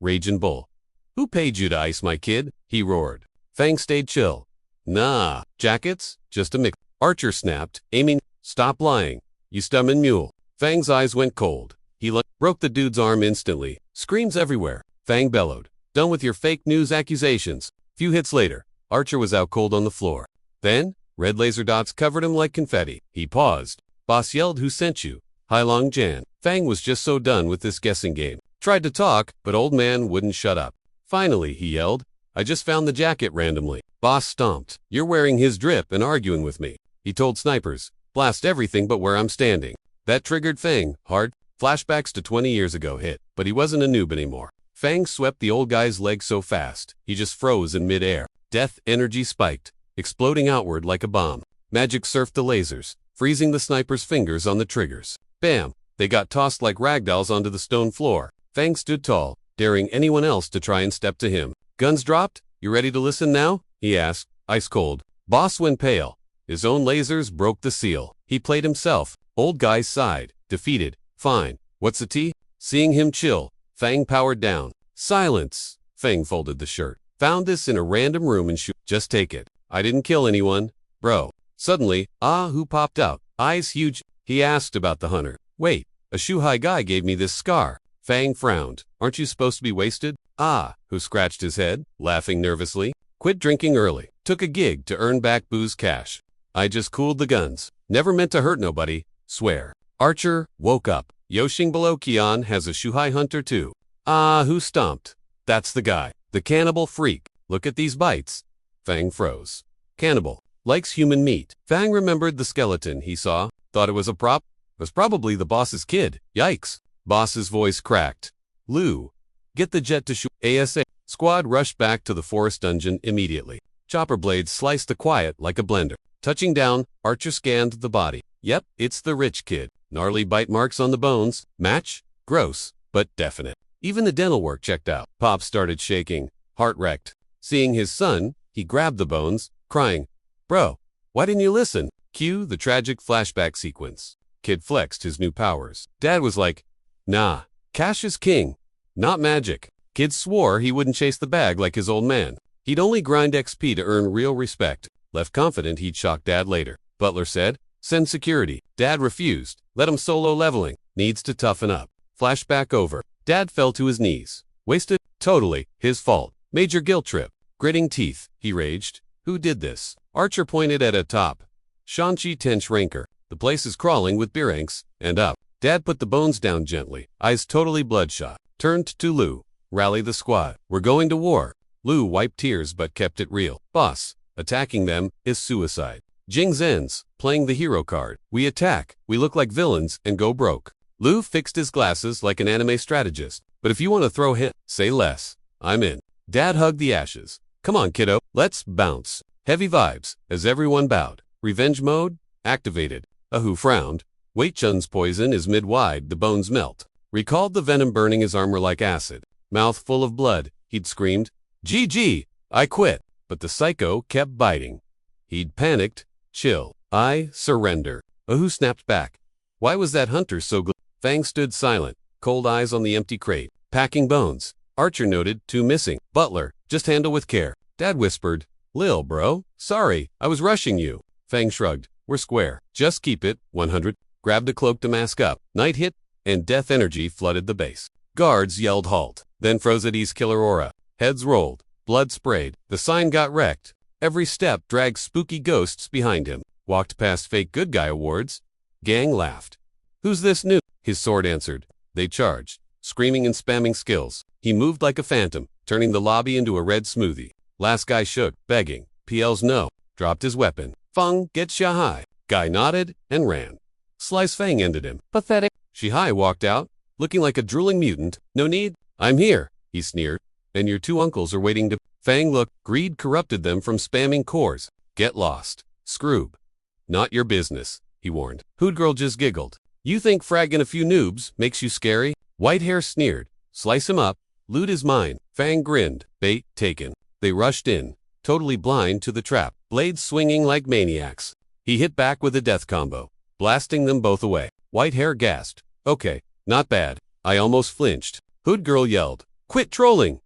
raging bull. Who paid you to ice my kid? He roared. Fang stayed chill. Nah, jackets? Just a mix. Archer snapped, aiming. Stop lying. You stubborn mule. Fang's eyes went cold. He broke the dude's arm instantly. Screams everywhere. Fang bellowed. Done with your fake news accusations. Few hits later, Archer was out cold on the floor. Then, red laser dots covered him like confetti. He paused. Boss yelled, who sent you? Hai Long Jan. Fang was just so done with this guessing game. Tried to talk, but old man wouldn't shut up. Finally, he yelled, I just found the jacket randomly. Boss stomped. You're wearing his drip and arguing with me. He told snipers, blast everything but where I'm standing. That triggered Fang hard. Flashbacks to 20 years ago hit, but he wasn't a noob anymore. Fang swept the old guy's leg so fast, he just froze in midair. Death energy spiked, exploding outward like a bomb. Magic surfed the lasers, freezing the sniper's fingers on the triggers. Bam! They got tossed like ragdolls onto the stone floor. Fang stood tall, daring anyone else to try and step to him. Guns dropped? You ready to listen now? He asked, ice cold. Boss went pale. His own lasers broke the seal. He played himself. Old guy sighed, defeated. Fine. What's the tea? Seeing him chill, Fang powered down. Silence. Fang folded the shirt. Found this in a random room and just take it. I didn't kill anyone, bro. Suddenly, who popped out? Eyes huge. He asked about the hunter. Wait, a Shuhai guy gave me this scar. Fang frowned. Aren't you supposed to be wasted? Who scratched his head, laughing nervously. Quit drinking early. Took a gig to earn back booze cash. I just cooled the guns. Never meant to hurt nobody. Swear. Archer woke up. Yoshing below Kion has a Shuhai hunter too. Who stomped? That's the guy. The cannibal freak. Look at these bites. Fang froze. Cannibal. Likes human meat. Fang remembered the skeleton he saw. Thought it was a prop. Was probably the boss's kid. Yikes. Boss's voice cracked. Lou. Get the jet to ASA. Squad rushed back to the forest dungeon immediately. Chopper blades sliced the quiet like a blender. Touching down, Archer scanned the body. Yep, it's the rich kid. Gnarly bite marks on the bones. Match? Gross, but definite. Even the dental work checked out. Pop started shaking, heart wrecked. Seeing his son, he grabbed the bones, crying, Bro, why didn't you listen? Cue the tragic flashback sequence. Kid flexed his new powers. Dad was like, nah, cash is king, not magic. Kid swore he wouldn't chase the bag like his old man. He'd only grind XP to earn real respect. Left confident he'd shock Dad later. Butler said, send security. Dad refused. Let him solo leveling. Needs to toughen up. Flashback over. Dad fell to his knees. Wasted? Totally. His fault. Major guilt trip. Gritting teeth, he raged. Who did this? Archer pointed at a top. Shanchi Tench Ranker. The place is crawling with Biranks. And up. Dad put the bones down gently. Eyes totally bloodshot. Turned to Lou. Rally the squad. We're going to war. Lou wiped tears but kept it real. Boss. Attacking them is suicide. Jing Zen's playing the hero card. We attack, we look like villains, and go broke. Lou fixed his glasses like an anime strategist. But if you want to throw him, say less. I'm in. Dad hugged the ashes. Come on, kiddo, let's bounce. Heavy vibes, as everyone bowed. Revenge mode? Activated. Who frowned. Wei Chun's poison is mid-wide, the bones melt. Recalled the venom burning his armor like acid. Mouth full of blood, he'd screamed, GG, I quit. But the psycho kept biting. He'd panicked. Chill. I surrender. Who snapped back. Why was that hunter so Fang stood silent, cold eyes on the empty crate. Packing bones. Archer noted, 2 missing. Butler, just handle with care. Dad whispered, Lil bro, sorry, I was rushing you. Fang shrugged. We're square. Just keep it, 100. Grabbed a cloak to mask up. Night hit, and death energy flooded the base. Guards yelled halt. Then froze at E's killer aura. Heads rolled. Blood sprayed. The sign got wrecked. Every step dragged spooky ghosts behind him. Walked past fake good guy awards. Gang laughed. Who's this new? His sword answered. They charged, screaming and spamming skills. He moved like a phantom, turning the lobby into a red smoothie. Last guy shook, begging. PL's no. Dropped his weapon. Feng, get Shihai. Guy nodded and ran. Slice Fang ended him. Pathetic. Shihai walked out, looking like a drooling mutant. No need. I'm here, he sneered. And your 2 uncles are waiting to... Fang looked. Greed corrupted them from spamming cores. Get lost. Scroob. Not your business, he warned. Hood Girl just giggled. You think fragging a few noobs makes you scary? White Hair sneered. Slice him up. Loot is mine. Fang grinned. Bait taken. They rushed in, totally blind to the trap, blades swinging like maniacs. He hit back with a death combo, blasting them both away. White Hair gasped. Okay, not bad. I almost flinched. Hood Girl yelled. Quit trolling.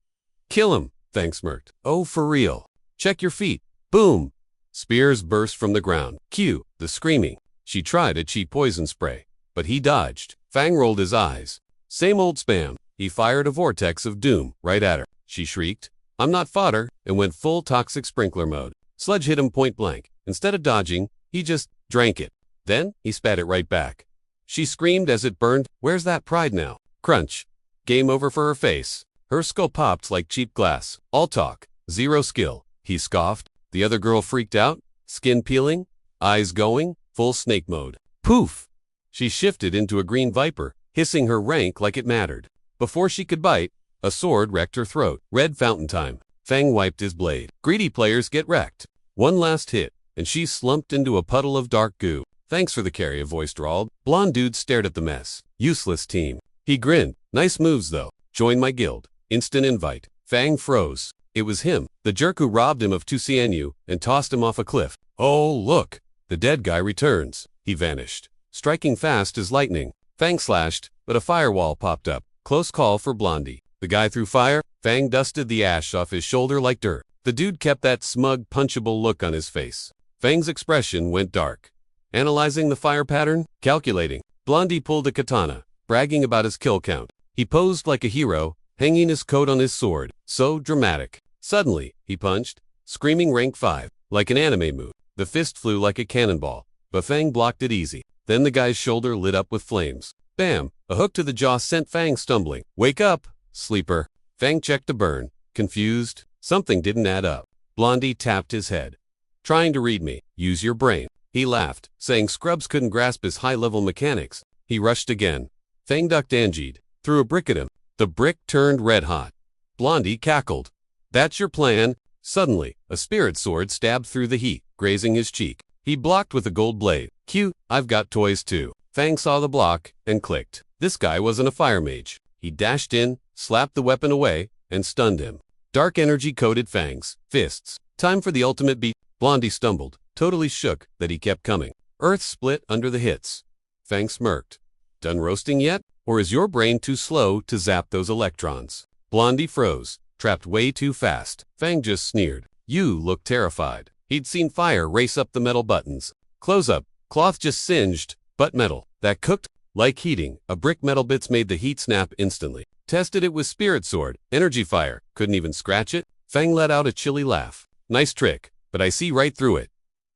Kill him, Fang smirked. Oh, for real. Check your feet. Boom. Spears burst from the ground. Cue the screaming. She tried a cheap poison spray, but he dodged. Fang rolled his eyes. Same old spam. He fired a vortex of doom right at her. She shrieked, I'm not fodder, and went full toxic sprinkler mode. Sludge hit him point blank. Instead of dodging, he just drank it. Then, he spat it right back. She screamed as it burned. Where's that pride now? Crunch. Game over for her face. Her skull popped like cheap glass. All talk, zero skill. He scoffed. The other girl freaked out, skin peeling, eyes going, full snake mode. Poof! She shifted into a green viper, hissing her rank like it mattered. Before she could bite, a sword wrecked her throat. Red fountain time. Fang wiped his blade. Greedy players get wrecked. One last hit, and she slumped into a puddle of dark goo. Thanks for the carry, a voice drawled. Blonde dude stared at the mess. Useless team. He grinned. Nice moves though. Join my guild. Instant invite. Fang froze. It was him, the jerk who robbed him of 2 CNU and tossed him off a cliff. Oh, look! The dead guy returns. He vanished, striking fast as lightning. Fang slashed, but a firewall popped up. Close call for Blondie. The guy threw fire. Fang dusted the ash off his shoulder like dirt. The dude kept that smug, punchable look on his face. Fang's expression went dark. Analyzing the fire pattern, calculating. Blondie pulled a katana, bragging about his kill count. He posed like a hero, hanging his coat on his sword. So dramatic. Suddenly, he punched, screaming rank 5, like an anime move. The fist flew like a cannonball, but Fang blocked it easy. Then the guy's shoulder lit up with flames. Bam! A hook to the jaw sent Fang stumbling. Wake up, sleeper. Fang checked the burn, confused. Something didn't add up. Blondie tapped his head. Trying to read me. Use your brain. He laughed, saying scrubs couldn't grasp his high-level mechanics. He rushed again. Fang ducked Angeed, threw a brick at him. The brick turned red-hot. Blondie cackled. That's your plan? Suddenly, a spirit sword stabbed through the heat, grazing his cheek. He blocked with a gold blade. Cute, I've got toys too. Fang saw the block and clicked. This guy wasn't a fire mage. He dashed in, slapped the weapon away, and stunned him. Dark energy coated Fang's fists. Time for the ultimate beat. Blondie stumbled, totally shook that he kept coming. Earth split under the hits. Fang smirked. Done roasting yet? Or is your brain too slow to zap those electrons? Blondie froze, trapped way too fast. Fang just sneered. You look terrified. He'd seen fire race up the metal buttons. Close up, cloth just singed, but metal. That cooked, like heating. A brick metal bits made the heat snap instantly. Tested it with spirit sword, energy fire. Couldn't even scratch it. Fang let out a chilly laugh. Nice trick, but I see right through it.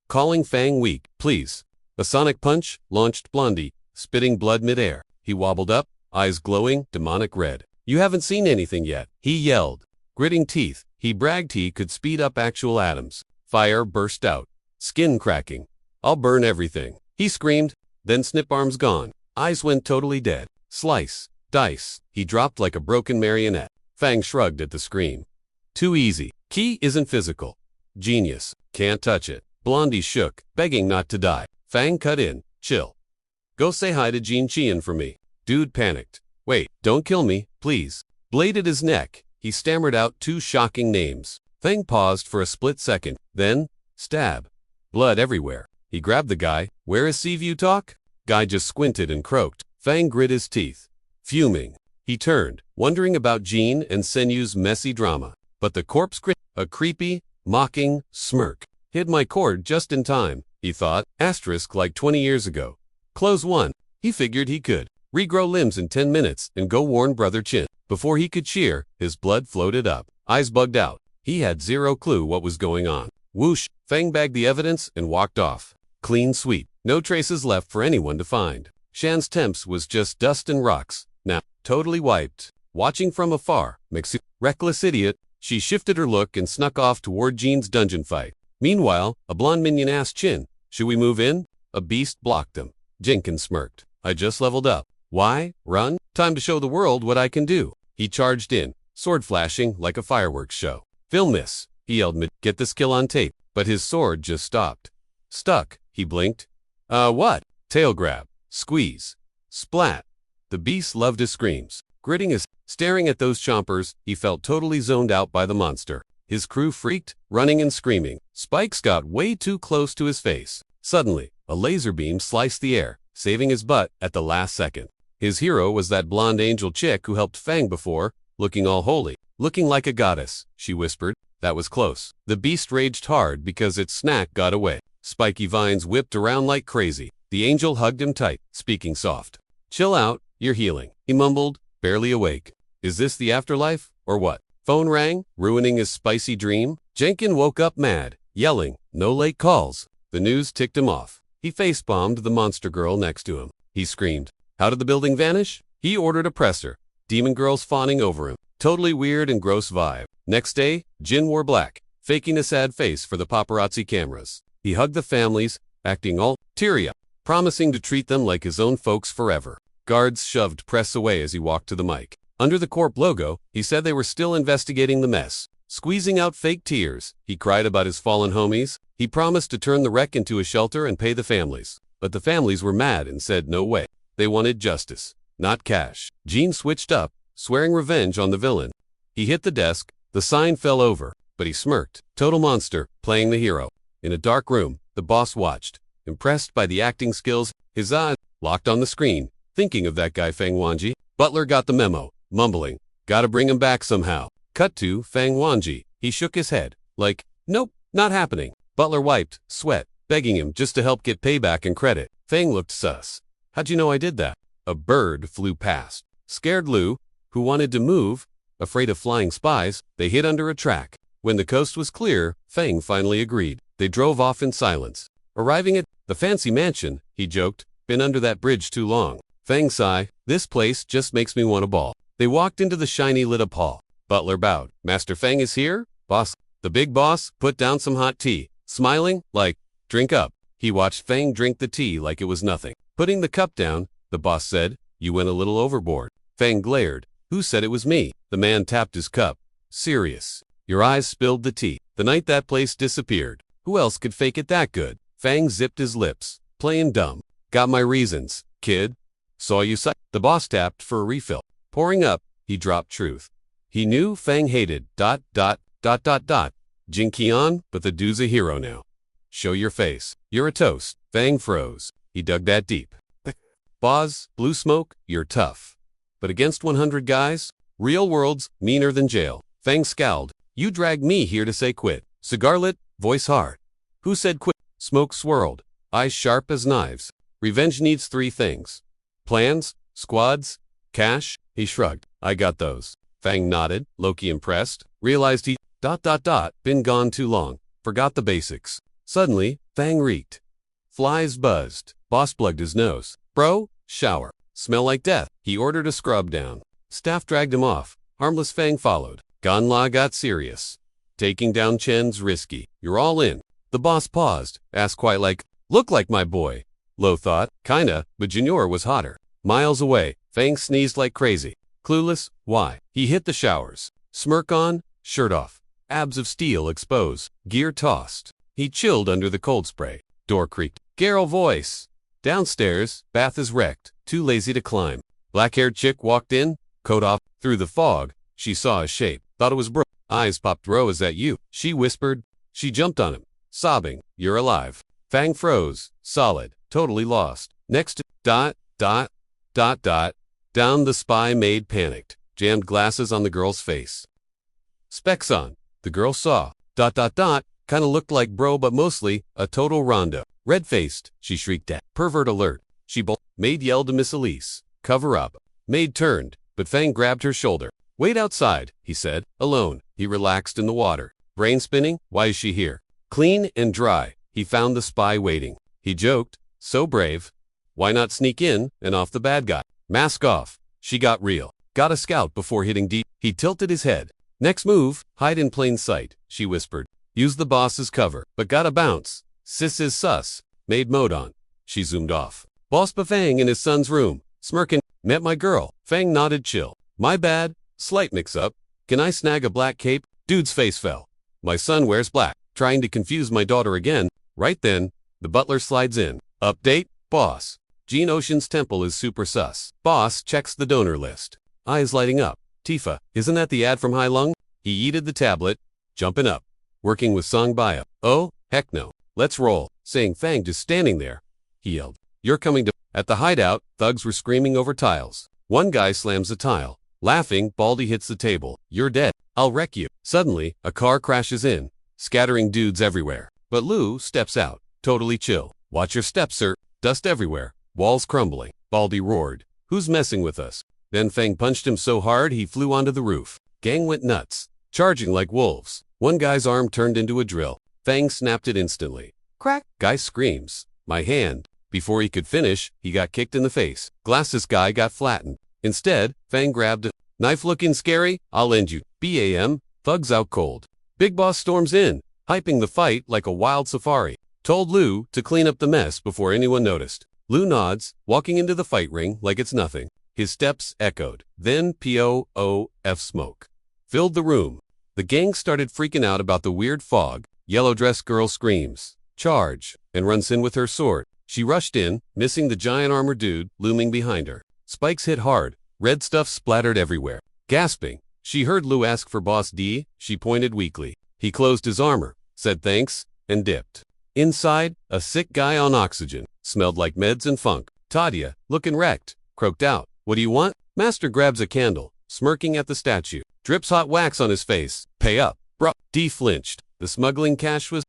Calling Fang weak, please. A sonic punch launched Blondie, spitting blood midair. He wobbled up, eyes glowing, demonic red. You haven't seen anything yet, he yelled. Gritting teeth, he bragged he could speed up actual atoms. Fire burst out. Skin cracking. I'll burn everything. He screamed, then snip arms gone. Eyes went totally dead. Slice. Dice. He dropped like a broken marionette. Fang shrugged at the scream. Too easy. Key isn't physical. Genius. Can't touch it. Blondie shook, begging not to die. Fang cut in. Chill. Go say hi to Jean Chien for me. Dude panicked. Wait, don't kill me, please. Blade at his neck. He stammered out 2 shocking names. Fang paused for a split second. Then, stab. Blood everywhere. He grabbed the guy. Where is Seaview talk? Guy just squinted and croaked. Fang grit his teeth. Fuming. He turned, wondering about Jean and Senyu's messy drama. But the corpse grit, a creepy, mocking smirk. Hid my cord just in time, he thought. Asterisk like 20 years ago. Close 1. He figured he could regrow limbs in 10 minutes and go warn Brother Chin. Before he could cheer, his blood floated up. Eyes bugged out. He had zero clue what was going on. Whoosh! Fang bagged the evidence and walked off. Clean sweep. No traces left for anyone to find. Shan's temps was just dust and rocks. Now, totally wiped. Watching from afar, Mixu, reckless idiot, she shifted her look and snuck off toward Jean's dungeon fight. Meanwhile, a blonde minion asked Chin, should we move in? A beast blocked them. Jenkins smirked. I just leveled up. Why? Run? Time to show the world what I can do. He charged in, sword flashing like a fireworks show. Film this, he yelled mid. Get this kill on tape. But his sword just stopped. Stuck, he blinked. What? Tail grab. Squeeze. Splat. The beast loved his screams. Gritting his, staring at those chompers, he felt totally zoned out by the monster. His crew freaked, running and screaming. Spikes got way too close to his face. Suddenly, a laser beam sliced the air, saving his butt at the last second. His hero was that blonde angel chick who helped Fang before, looking all holy. Looking like a goddess, she whispered. That was close. The beast raged hard because its snack got away. Spiky vines whipped around like crazy. The angel hugged him tight, speaking soft. Chill out, you're healing, he mumbled, barely awake. Is this the afterlife, or what? Phone rang, ruining his spicy dream. Jenkins woke up mad, yelling, no late calls. The news ticked him off. He face-bombed the monster girl next to him. He screamed. How did the building vanish? He ordered a presser. demon girls fawning over him. Totally weird and gross vibe. Next day, Jin wore black, faking a sad face for the paparazzi cameras. He hugged the families, acting all teary-eyed, promising to treat them like his own folks forever. Guards shoved press away as he walked to the mic. Under the Corp logo, he said they were still investigating the mess. Squeezing out fake tears, he cried about his fallen homies. He promised to turn the wreck into a shelter and pay the families. But the families were mad and said no way. They wanted justice, not cash. Gene switched up, swearing revenge on the villain. He hit the desk, the sign fell over, but he smirked. Total monster, playing the hero. In a dark room, the boss watched, impressed by the acting skills, his eyes locked on the screen, thinking of that guy Fang Wanji. Butler got the memo, mumbling, gotta bring him back somehow. Cut to Fang Wanji. He shook his head, like, nope, not happening. Butler wiped sweat, begging him just to help get payback and credit. Fang looked sus. How'd you know I did that? A bird flew past. Scared Lou, who wanted to move, afraid of flying spies, they hid under a track. When the coast was clear, Fang finally agreed. They drove off in silence. Arriving at the fancy mansion, he joked, been under that bridge too long. Fang sighed, this place just makes me want a ball. They walked into the shiny lit-up hall. Butler bowed. Master Fang is here? Boss. The big boss put down some hot tea, smiling, like, drink up. He watched Fang drink the tea like it was nothing. Putting the cup down, the boss said, you went a little overboard. Fang glared. Who said it was me? The man tapped his cup. Serious. Your eyes spilled the tea. The night that place disappeared. Who else could fake it that good? Fang zipped his lips. Playing dumb. Got my reasons, kid. Saw you The boss tapped for a refill. Pouring up, he dropped truth. He knew Fang hated ... Jin Qian, but the dude's a hero now. Show your face. You're a toast. Fang froze. He dug that deep. Boz, blue smoke, you're tough. But against 100 guys, real world's meaner than jail. Fang scowled. You dragged me here to say quit. Cigar lit, voice hard. Who said quit? Smoke swirled, eyes sharp as knives. Revenge needs 3 things. Plans, squads, cash. He shrugged. I got those. Fang nodded, Loki impressed, realized he ... been gone too long, forgot the basics. Suddenly, Fang reeked. Flies buzzed. Boss plugged his nose. Bro, shower. Smell like death. He ordered a scrub down. Staff dragged him off. Harmless Fang followed. Ganla got serious. Taking down Chen's risky. You're all in. The boss paused, asked quite like, look like my boy. Lo thought, kinda, but Junior was hotter. Miles away, Fang sneezed like crazy. Clueless, why? He hit the showers. Smirk on, shirt off. Abs of steel exposed. Gear tossed. He chilled under the cold spray. Door creaked. Garrel voice. Downstairs, bath is wrecked. Too lazy to climb. Black-haired chick walked in, coat off. Through the fog, she saw a shape. Thought it was bro. Eyes popped. Bro, is that you? She whispered. She jumped on him, sobbing. You're alive. Fang froze. Solid. Totally lost. Next, ... Down the spy maid panicked. Jammed glasses on the girl's face. Specs on. The girl saw. ... Kinda looked like bro but mostly a total rondo. Red-faced, she shrieked at. Pervert alert. She Maid yelled to Miss Elise. Cover up. Maid turned, but Fang grabbed her shoulder. Wait outside, he said. Alone. He relaxed in the water. Brain spinning? Why is she here? Clean and dry. He found the spy waiting. He joked. So brave. Why not sneak in and off the bad guy? Mask off. She got real. Got a scout before hitting deep. He tilted his head. Next move, hide in plain sight, she whispered. Use the boss's cover, but gotta bounce. Sis is sus. Made mode on. She zoomed off. Boss Bafang in his son's room. Smirking. Met my girl. Fang nodded chill. My bad. Slight mix-up. Can I snag a black cape? Dude's face fell. My son wears black. Trying to confuse my daughter again. Right then, the butler slides in. Update, boss. Gene Ocean's temple is super sus. Boss checks the donor list. Eyes lighting up. Tifa, isn't that the ad from Hai Lung? He yeeted the tablet. Jumping up. Working with Song Baya. Oh, heck no. Let's roll. Saying Fang just standing there. He yelled. You're coming to... At the hideout, thugs were screaming over tiles. One guy slams a tile. Laughing, Baldy hits the table. You're dead. I'll wreck you. Suddenly, a car crashes in, scattering dudes everywhere. But Lou steps out. Totally chill. Watch your steps, sir. Dust everywhere. Walls crumbling. Baldy roared. Who's messing with us? Then Fang punched him so hard he flew onto the roof. Gang went nuts, charging like wolves. One guy's arm turned into a drill. Fang snapped it instantly. Crack! Guy screams. My hand. Before he could finish, he got kicked in the face. Glasses guy got flattened. Instead, Fang grabbed Knife looking scary? I'll lend you. BAM, thugs out cold. Big boss storms in, hyping the fight like a wild safari. Told Lou to clean up the mess before anyone noticed. Lou nods, walking into the fight ring like it's nothing. His steps echoed. Then POOF smoke filled the room. The gang started freaking out about the weird fog. Yellow dress girl screams, "Charge!" and runs in with her sword. She rushed in, missing the giant armor dude looming behind her. Spikes hit hard. Red stuff splattered everywhere. Gasping, she heard Lou ask for Boss D. She pointed weakly. He closed his armor, said thanks, and dipped. Inside, a sick guy on oxygen. Smelled like meds and funk. Tadia, looking wrecked, croaked out, "What do you want?" Master grabs a candle, smirking at the statue. Drips hot wax on his face. "Pay up, bruh." D flinched. The smuggling cash was ...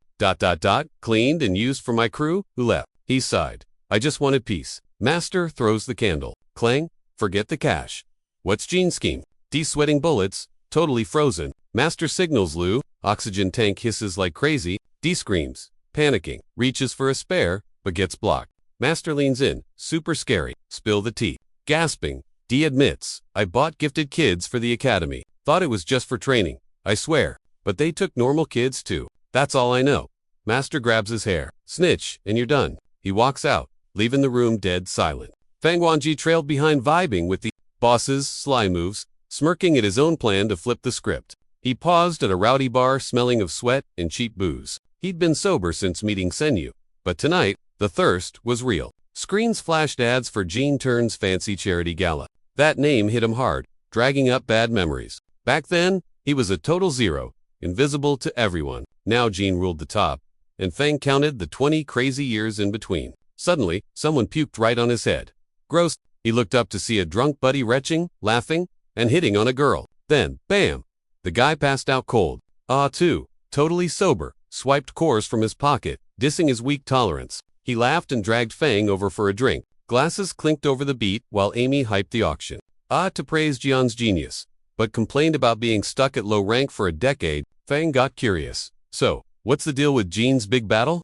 cleaned and used for my crew, who left. He sighed. "I just wanted peace." Master throws the candle. Clang. "Forget the cash." "What's Gene's scheme?" D sweating bullets, totally frozen. Master signals Lou. Oxygen tank hisses like crazy. D screams, panicking, reaches for a spare, but gets blocked. Master leans in, super scary. Spill the tea. Gasping, D admits, "I bought gifted kids for the academy. Thought it was just for training. I swear. But they took normal kids too. That's all I know." Master grabs his hair. "Snitch, and you're done." He walks out, leaving the room dead silent. Fang Wanji trailed behind, vibing with the boss's sly moves, smirking at his own plan to flip the script. He paused at a rowdy bar smelling of sweat and cheap booze. He'd been sober since meeting Senyu, but tonight, the thirst was real. Screens flashed ads for Gene Turn's fancy charity gala. That name hit him hard, dragging up bad memories. Back then, he was a total zero, invisible to everyone. Now Gene ruled the top, and Fang counted the 20 crazy years in between. Suddenly, someone puked right on his head. Gross. He looked up to see a drunk buddy retching, laughing, and hitting on a girl. Then, bam! The guy passed out cold. Too, totally sober, swiped cores from his pocket, dissing his weak tolerance. He laughed and dragged Fang over for a drink. Glasses clinked over the beat while Amy hyped the auction. To praise Jian's genius, but complained about being stuck at low rank for a decade. Fang got curious. "So, what's the deal with Gene's big battle?"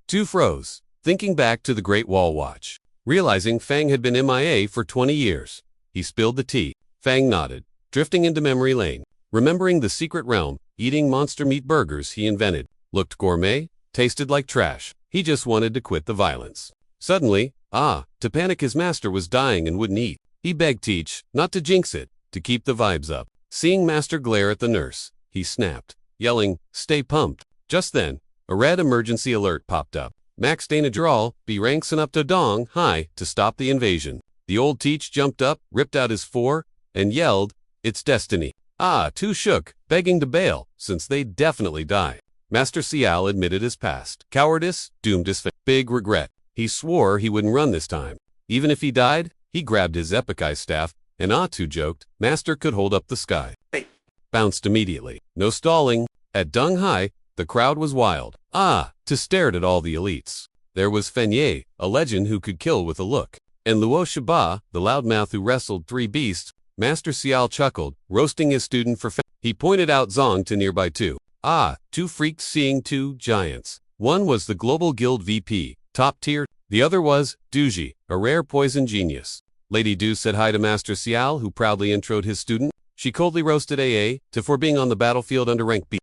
Two froze, thinking back to the Great Wall Watch. Realizing Fang had been MIA for 20 years. He spilled the tea. Fang nodded, drifting into memory lane. Remembering the secret realm, eating monster meat burgers he invented. Looked gourmet, tasted like trash. He just wanted to quit the violence. Suddenly, to panic, his master was dying and wouldn't eat. He begged Teach, not to jinx it, to keep the vibes up. Seeing Master glare at the nurse, he snapped, yelling, "Stay pumped." Just then, a red emergency alert popped up. Max Danadral, B ranks and up to Dong High to stop the invasion. The old Teach jumped up, ripped out his 4, and yelled, "It's destiny." Two shook, begging to bail, since they'd definitely die. Master Sial admitted his past. Cowardice, doomed his fate. Big regret. He swore he wouldn't run this time. Even if he died, he grabbed his Isekai staff, and Atu joked, Master could hold up the sky. Bounced immediately. No stalling. At Dung Hai, the crowd was wild. To stared at all the elites. There was Fenye, a legend who could kill with a look. And Luo Shaba, the loudmouth who wrestled 3 beasts. Master Sial chuckled, roasting his student for He pointed out Zong to nearby 2. 2 freaks seeing 2 giants. One was the Global Guild VP, top tier. The other was Duji, a rare poison genius. Lady Du said hi to Master Sial, who proudly introed his student. She coldly roasted AA for being on the battlefield under rank B.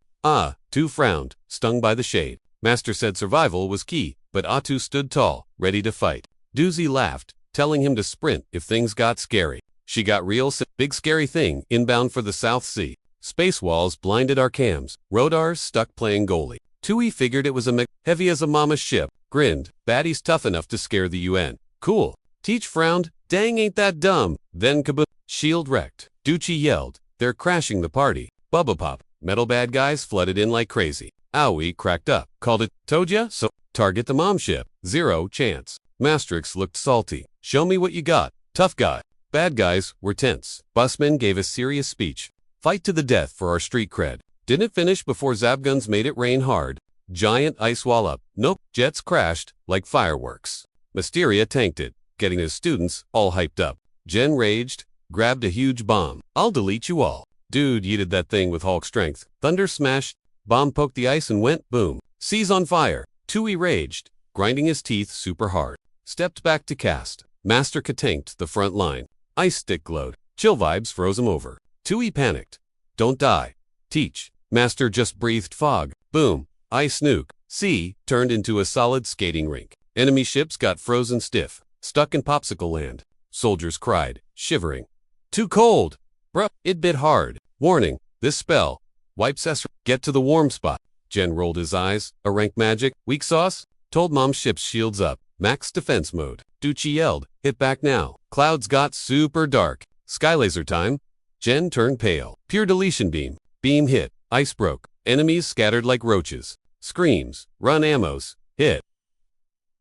2 frowned, stung by the shade. Master said survival was key, but Atu stood tall, ready to fight. Doozy laughed, telling him to sprint if things got scary. She got real. Big scary thing, inbound for the South Sea. Space walls blinded our cams. Rodars stuck playing goalie. Tui figured it was a heavy as a mama's ship. Grinned, baddie's tough enough to scare the UN. Cool. Teach frowned, dang ain't that dumb. Then kaboom. Shield wrecked. Ducci yelled, they're crashing the party. Bubba pop. Metal bad guys flooded in like crazy. Aoi cracked up, called it, told ya so. Target the mom ship. 0 chance. Mastrix looked salty. Show me what you got, tough guy. Bad guys were tense. Busman gave a serious speech. Fight to the death for our street cred. Didn't finish before Zabguns made it rain hard. Giant ice wall up. Nope. Jets crashed like fireworks. Mysteria tanked it, getting his students all hyped up. Jen raged, grabbed a huge bomb. I'll delete you all. Dude yeeted that thing with Hulk strength. Thunder smashed. Bomb poked the ice and went boom. Seas on fire. Tui raged, grinding his teeth super hard. Stepped back to cast. Master katanked the front line. Ice stick glowed. Chill vibes froze him over. Tui panicked. Don't die. Teach. Master just breathed fog. Boom. Ice nuke. Sea turned into a solid skating rink. Enemy ships got frozen stiff, stuck in popsicle land. Soldiers cried, shivering. Too cold. Bruh, it bit hard. Warning, this spell wipes us. Get to the warm spot. Jen rolled his eyes. A rank magic, weak sauce? Told mom ship's shields up. Max defense mode. Duchi yelled, hit back now. Clouds got super dark. Sky laser time. Jen turned pale. Pure deletion beam. Beam hit. Ice broke. Enemies scattered like roaches. Screams. Run ammos. Hit.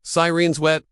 Sirens wet.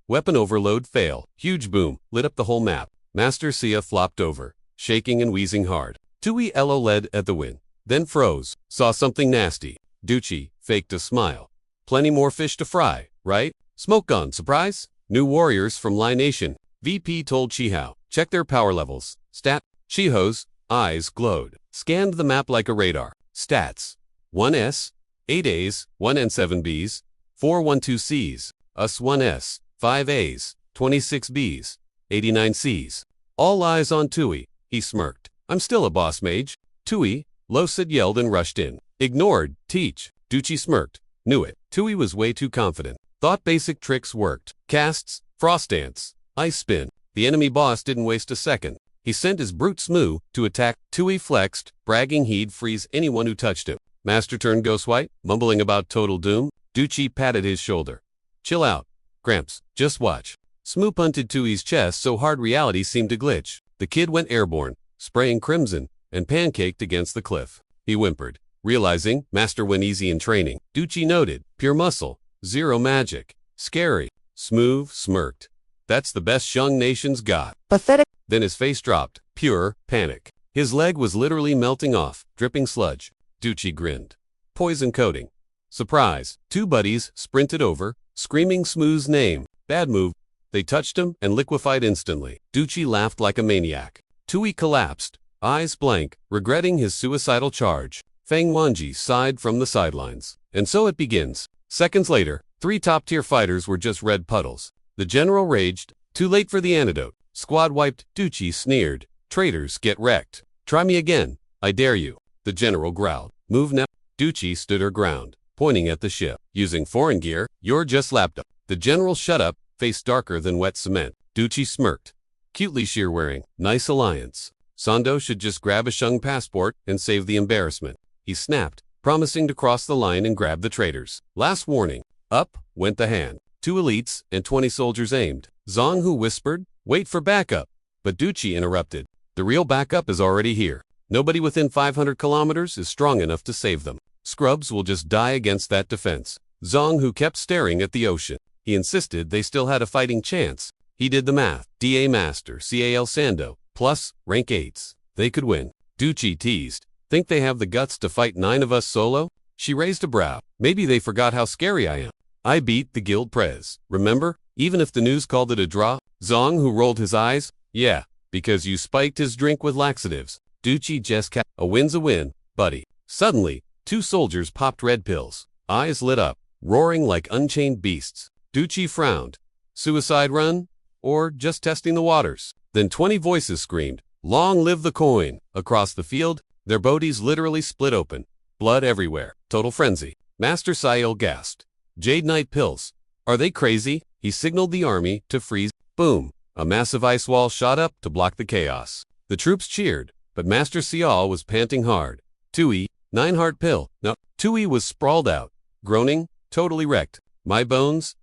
Weapon overload fail. Huge boom. Lit up the whole map. Master Sia flopped over, shaking and wheezing hard. Tui Elo led at the win. Then froze. Saw something nasty. Duchi faked a smile. Plenty more fish to fry, right? Smoke gun, surprise? New warriors from Lai Nation. VP told Chihao. Check their power levels. Stat. Chiho's eyes glowed. Scanned the map like a radar. Stats. 1S. 8As. 1N7Bs. 412Cs. Us 1S. 5As. 26Bs. 89Cs. All eyes on Tui. He smirked. I'm still a boss mage. Tui. Losid yelled and rushed in. Ignored. Teach. Duchi smirked. Knew it. Tui was way too confident. Thought basic tricks worked. Casts. Frost dance. Ice spin. The enemy boss didn't waste a second. He sent his brute Smoo to attack. Tui flexed, bragging he'd freeze anyone who touched him. Master turned ghost white, mumbling about total doom. Duchi patted his shoulder. Chill out. Gramps, just watch. Smoo punted Tui's chest so hard reality seemed to glitch. The kid went airborne, spraying crimson, and pancaked against the cliff. He whimpered, realizing Master went easy in training. Duchi noted, pure muscle, zero magic. Scary. Smoo smirked. That's the best Shung Nation's got. Pathetic. Then his face dropped. Pure panic. His leg was literally melting off, dripping sludge. Duchi grinned. Poison coating. Surprise. Two buddies sprinted over, screaming Smoo's name. Bad move. They touched him and liquefied instantly. Duchi laughed like a maniac. Tui collapsed, eyes blank, regretting his suicidal charge. Feng Wanji sighed from the sidelines. And so it begins. Seconds later, 3 top-tier fighters were just red puddles. The general raged. Too late for the antidote. Squad wiped. Duchi sneered. Traitors, get wrecked. Try me again. I dare you. The general growled. Move now. Duchi stood her ground, pointing at the ship. Using foreign gear, you're just lapped up. The general shut up, face darker than wet cement. Duchi smirked. Cutely sheer-wearing. Nice alliance. Sando should just grab a Shung passport and save the embarrassment. He snapped, promising to cross the line and grab the traitors. Last warning. Up went the hand. 2 elites and 20 soldiers aimed. Zhang Hu whispered, wait for backup. But Duchi interrupted. The real backup is already here. Nobody within 500 kilometers is strong enough to save them. Scrubs will just die against that defense. Zhang Hu kept staring at the ocean. He insisted they still had a fighting chance. He did the math. DA Master, CAL Sando, plus rank 8s. They could win. Duchi teased. Think they have the guts to fight 9 of us solo? She raised a brow. Maybe they forgot how scary I am. I beat the guild prez. Remember? Even if the news called it a draw? Zhang Hu rolled his eyes. Yeah, because you spiked his drink with laxatives. Duchi just kept. A win's a win, buddy. Suddenly, 2 soldiers popped red pills. Eyes lit up, roaring like unchained beasts. Duchi frowned. Suicide run? Or just testing the waters? Then 20 voices screamed, long live the coin! Across the field, their bodies literally split open. Blood everywhere. Total frenzy. Master Sayil gasped. Jade Knight pills. Are they crazy? He signaled the army to freeze. Boom. A massive ice wall shot up to block the chaos. The troops cheered, but Master Sial was panting hard. Tui, 9-heart pill. No. Tui was sprawled out, groaning, totally wrecked. My bones, ...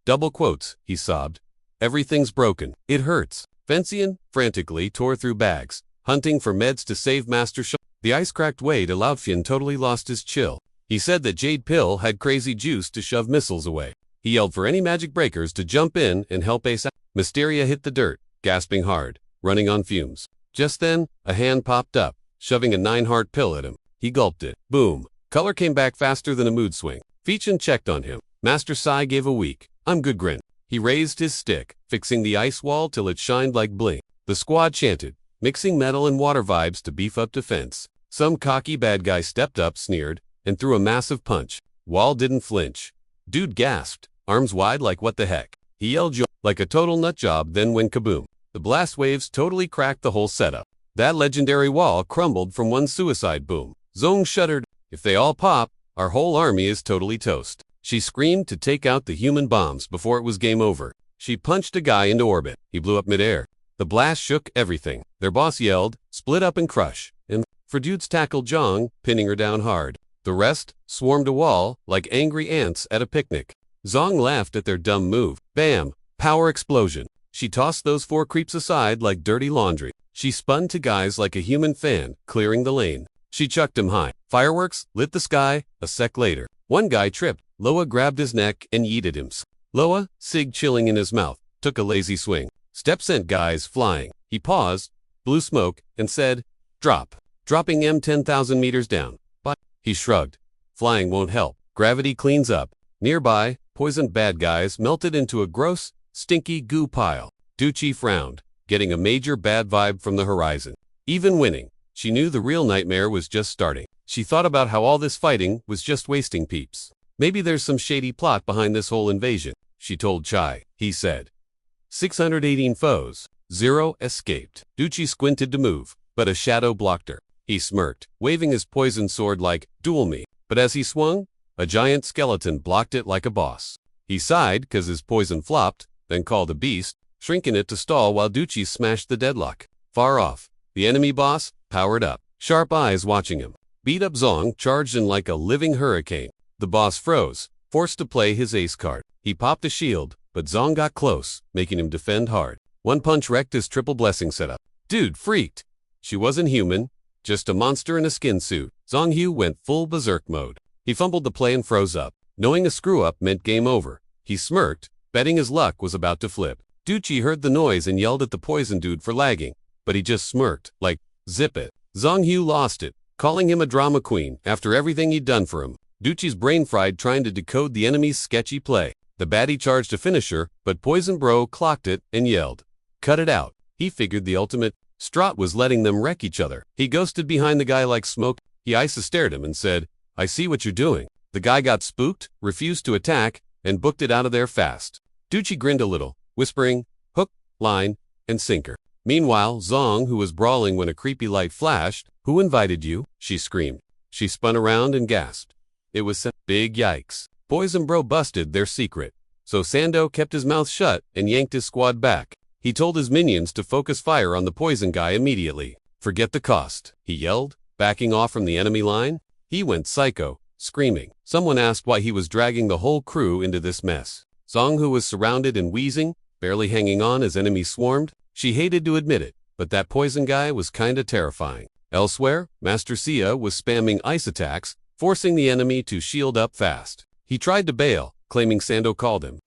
Double quotes, he sobbed. Everything's broken. It hurts. Fencian frantically tore through bags, hunting for meds to save Master Sh. The ice-cracked Wade Laotian totally lost his chill. He said that Jade Pill had crazy juice to shove missiles away. He yelled for any magic breakers to jump in and help Ace. Mysteria hit the dirt, gasping hard, running on fumes. Just then, a hand popped up, shoving a 9-heart pill at him. He gulped it. Boom. Color came back faster than a mood swing. Feechin checked on him. Master Sai gave a weak, I'm good grin. He raised his stick, fixing the ice wall till it shined like bling. The squad chanted, mixing metal and water vibes to beef up defense. Some cocky bad guy stepped up, sneered, and threw a massive punch. Wall didn't flinch. Dude gasped, arms wide like what the heck. He yelled like a total nut job, then went kaboom. The blast waves totally cracked the whole setup. That legendary wall crumbled from one suicide boom. Zong shuddered. If they all pop, our whole army is totally toast. She screamed to take out the human bombs before it was game over. She punched a guy into orbit. He blew up midair. The blast shook everything. Their boss yelled, split up and crush. And dudes tackled Zhang, pinning her down hard. The rest swarmed a wall like angry ants at a picnic. Zong laughed at their dumb move. Bam! Power explosion. She tossed those 4 creeps aside like dirty laundry. She spun to guys like a human fan, clearing the lane. She chucked him high. Fireworks lit the sky. A sec later, one guy tripped. Loa grabbed his neck and yeeted him. Loa, cig chilling in his mouth, took a lazy swing. Step sent guys flying. He paused, blew smoke, and said, drop. Dropping M 10,000 meters down. But he shrugged. Flying won't help. Gravity cleans up. Nearby, poisoned bad guys melted into a gross, stinky goo pile. Duchi frowned, getting a major bad vibe from the horizon. Even winning, she knew the real nightmare was just starting. She thought about how all this fighting was just wasting peeps. Maybe there's some shady plot behind this whole invasion, she told Chai. He said, 618 foes, 0 escaped. Duchi squinted to move, but a shadow blocked her. He smirked, waving his poison sword like, duel me. But as he swung, a giant skeleton blocked it like a boss. He sighed cause his poison flopped, then called a beast, shrinking it to stall while Duchi smashed the deadlock. Far off, the enemy boss powered up, sharp eyes watching him. Beat up Zong charged in like a living hurricane. The boss froze, forced to play his ace card. He popped a shield, but Zong got close, making him defend hard. One punch wrecked his triple blessing setup. Dude freaked. She wasn't human, just a monster in a skin suit. Zonghu went full berserk mode. He fumbled the play and froze up. Knowing a screw-up meant game over, he smirked, betting his luck was about to flip. Duchi heard the noise and yelled at the poison dude for lagging, but he just smirked, like, zip it. Zonghu lost it, calling him a drama queen after everything he'd done for him. Duchi's brain fried trying to decode the enemy's sketchy play. The baddie charged a finisher, but Poison Bro clocked it and yelled, cut it out. He figured the ultimate Strahd was letting them wreck each other. He ghosted behind the guy like smoke. He ice-stared him and said, I see what you're doing. The guy got spooked, refused to attack, and booked it out of there fast. Duchi grinned a little, whispering, hook, line, and sinker. Meanwhile, Zong, who was brawling when a creepy light flashed, who invited you? She screamed. She spun around and gasped. It was big yikes. Poison Bro busted their secret. So Sando kept his mouth shut and yanked his squad back. He told his minions to focus fire on the poison guy immediately. Forget the cost, he yelled, backing off from the enemy line. He went psycho, screaming. Someone asked why he was dragging the whole crew into this mess. Zong, who was surrounded and wheezing, barely hanging on as enemies swarmed. She hated to admit it, but that poison guy was kinda terrifying. Elsewhere, Master Sia was spamming ice attacks, forcing the enemy to shield up fast. He tried to bail, claiming Sando called him, ...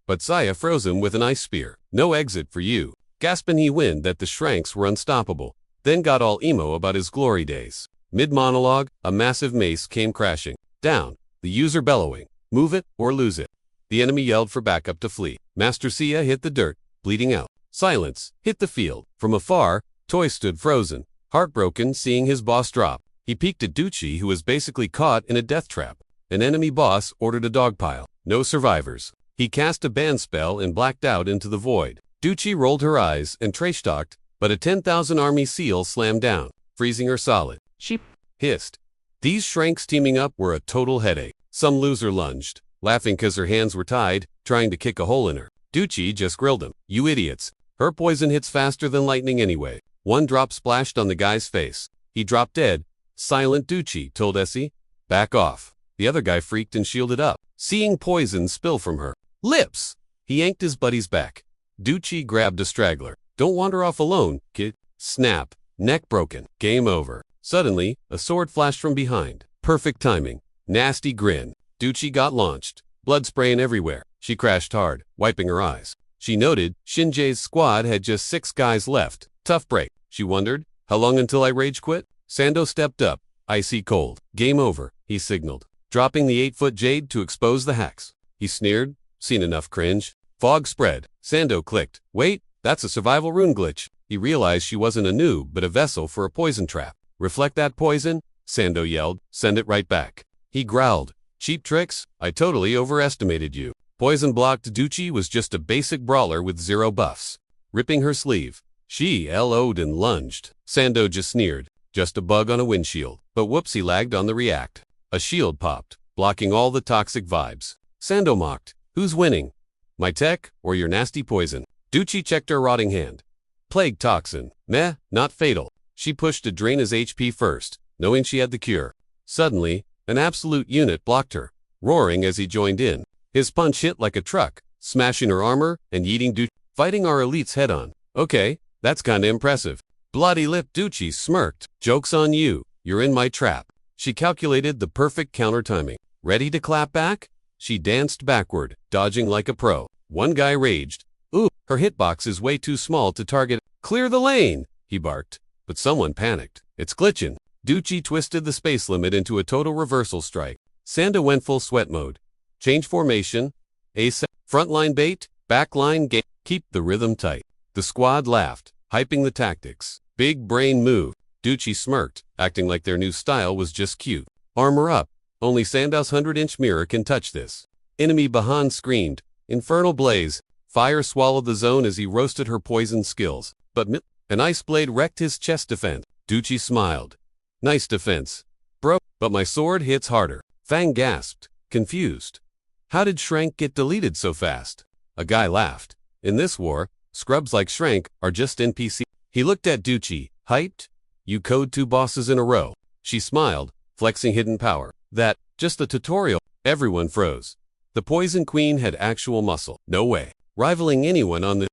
But Saya froze him with an ice spear. No exit for you. Gasping he wind that the Shranks were unstoppable, then got all emo about his glory days. Mid-monologue, a massive mace came crashing down, the user bellowing, move it or lose it. The enemy yelled for backup to flee. Master Sia hit the dirt, bleeding out. Silence hit the field. From afar, Toy stood frozen, heartbroken seeing his boss drop. He peeked at Duchi, who was basically caught in a death trap. An enemy boss ordered a dog pile. No survivors. He cast a ban spell and blacked out into the void. Duchi rolled her eyes and trash-talked, but a 10,000 army seal slammed down, freezing her solid. She hissed. These Shranks teaming up were a total headache. Some loser lunged, laughing cause her hands were tied, trying to kick a hole in her. Duchi just grilled them. You idiots. Her poison hits faster than lightning anyway. One drop splashed on the guy's face. He dropped dead. Silent Duchi told Essie. Back off. The other guy freaked and shielded up, seeing poison spill from her lips. He yanked his buddies back. Duchi grabbed a straggler. Don't wander off alone, kid. Snap. Neck broken. Game over. Suddenly, a sword flashed from behind. Perfect timing. Nasty grin. Duchi got launched. Blood spraying everywhere. She crashed hard, wiping her eyes. She noted Shinjae's squad had just 6 guys left. Tough break. She wondered, how long until I rage quit? Sando stepped up, icy cold. Game over, he signaled, dropping the 8-foot jade to expose the hacks. He sneered, seen enough cringe. Fog spread. Sando clicked. Wait, that's a survival rune glitch. He realized she wasn't a noob, but a vessel for a poison trap. Reflect that poison? Sando yelled. Send it right back. He growled. Cheap tricks? I totally overestimated you. Poison blocked Duchi was just a basic brawler with 0 buffs. ripping her sleeve. She LO'd and lunged. Sando just sneered. Just a bug on a windshield. But whoopsie lagged on the react. A shield popped, blocking all the toxic vibes. Sando mocked. Who's winning? My tech or your nasty poison? Duchi checked her rotting hand. Plague toxin. Meh, not fatal. She pushed to drain his HP first, knowing she had the cure. Suddenly, an absolute unit blocked her, roaring as he joined in. His punch hit like a truck, smashing her armor and yeeting Duchi, fighting our elites head-on. Okay, that's kinda impressive. Bloody-lipped Duchi smirked. Joke's on you, you're in my trap. She calculated the perfect counter timing. Ready to clap back? She danced backward, dodging like a pro. One guy raged. Ooh, her hitbox is way too small to target. Clear the lane, he barked. But someone panicked. It's glitchin'. Duchi twisted the space limit into a total reversal strike. Sanda went full sweat mode. Change formation. Ace. Frontline bait. Backline game. Keep the rhythm tight. The squad laughed, hyping the tactics. Big brain move. Duchi smirked, acting like their new style was just cute. Armor up. Only Sandow's 100-inch mirror can touch this. Enemy behind screamed. Infernal blaze. Fire swallowed the zone as he roasted her poison skills. But an ice blade wrecked his chest defense. Duchi smiled. Nice defense. Bro, but my sword hits harder. Fang gasped, confused. How did Shrank get deleted so fast? A guy laughed. In this war, scrubs like Shrank are just NPC. He looked at Duchi, hyped. You code 2 bosses in a row. She smiled, flexing hidden power. That, just a tutorial. Everyone froze. The Poison Queen had actual muscle. No way. Rivaling anyone on the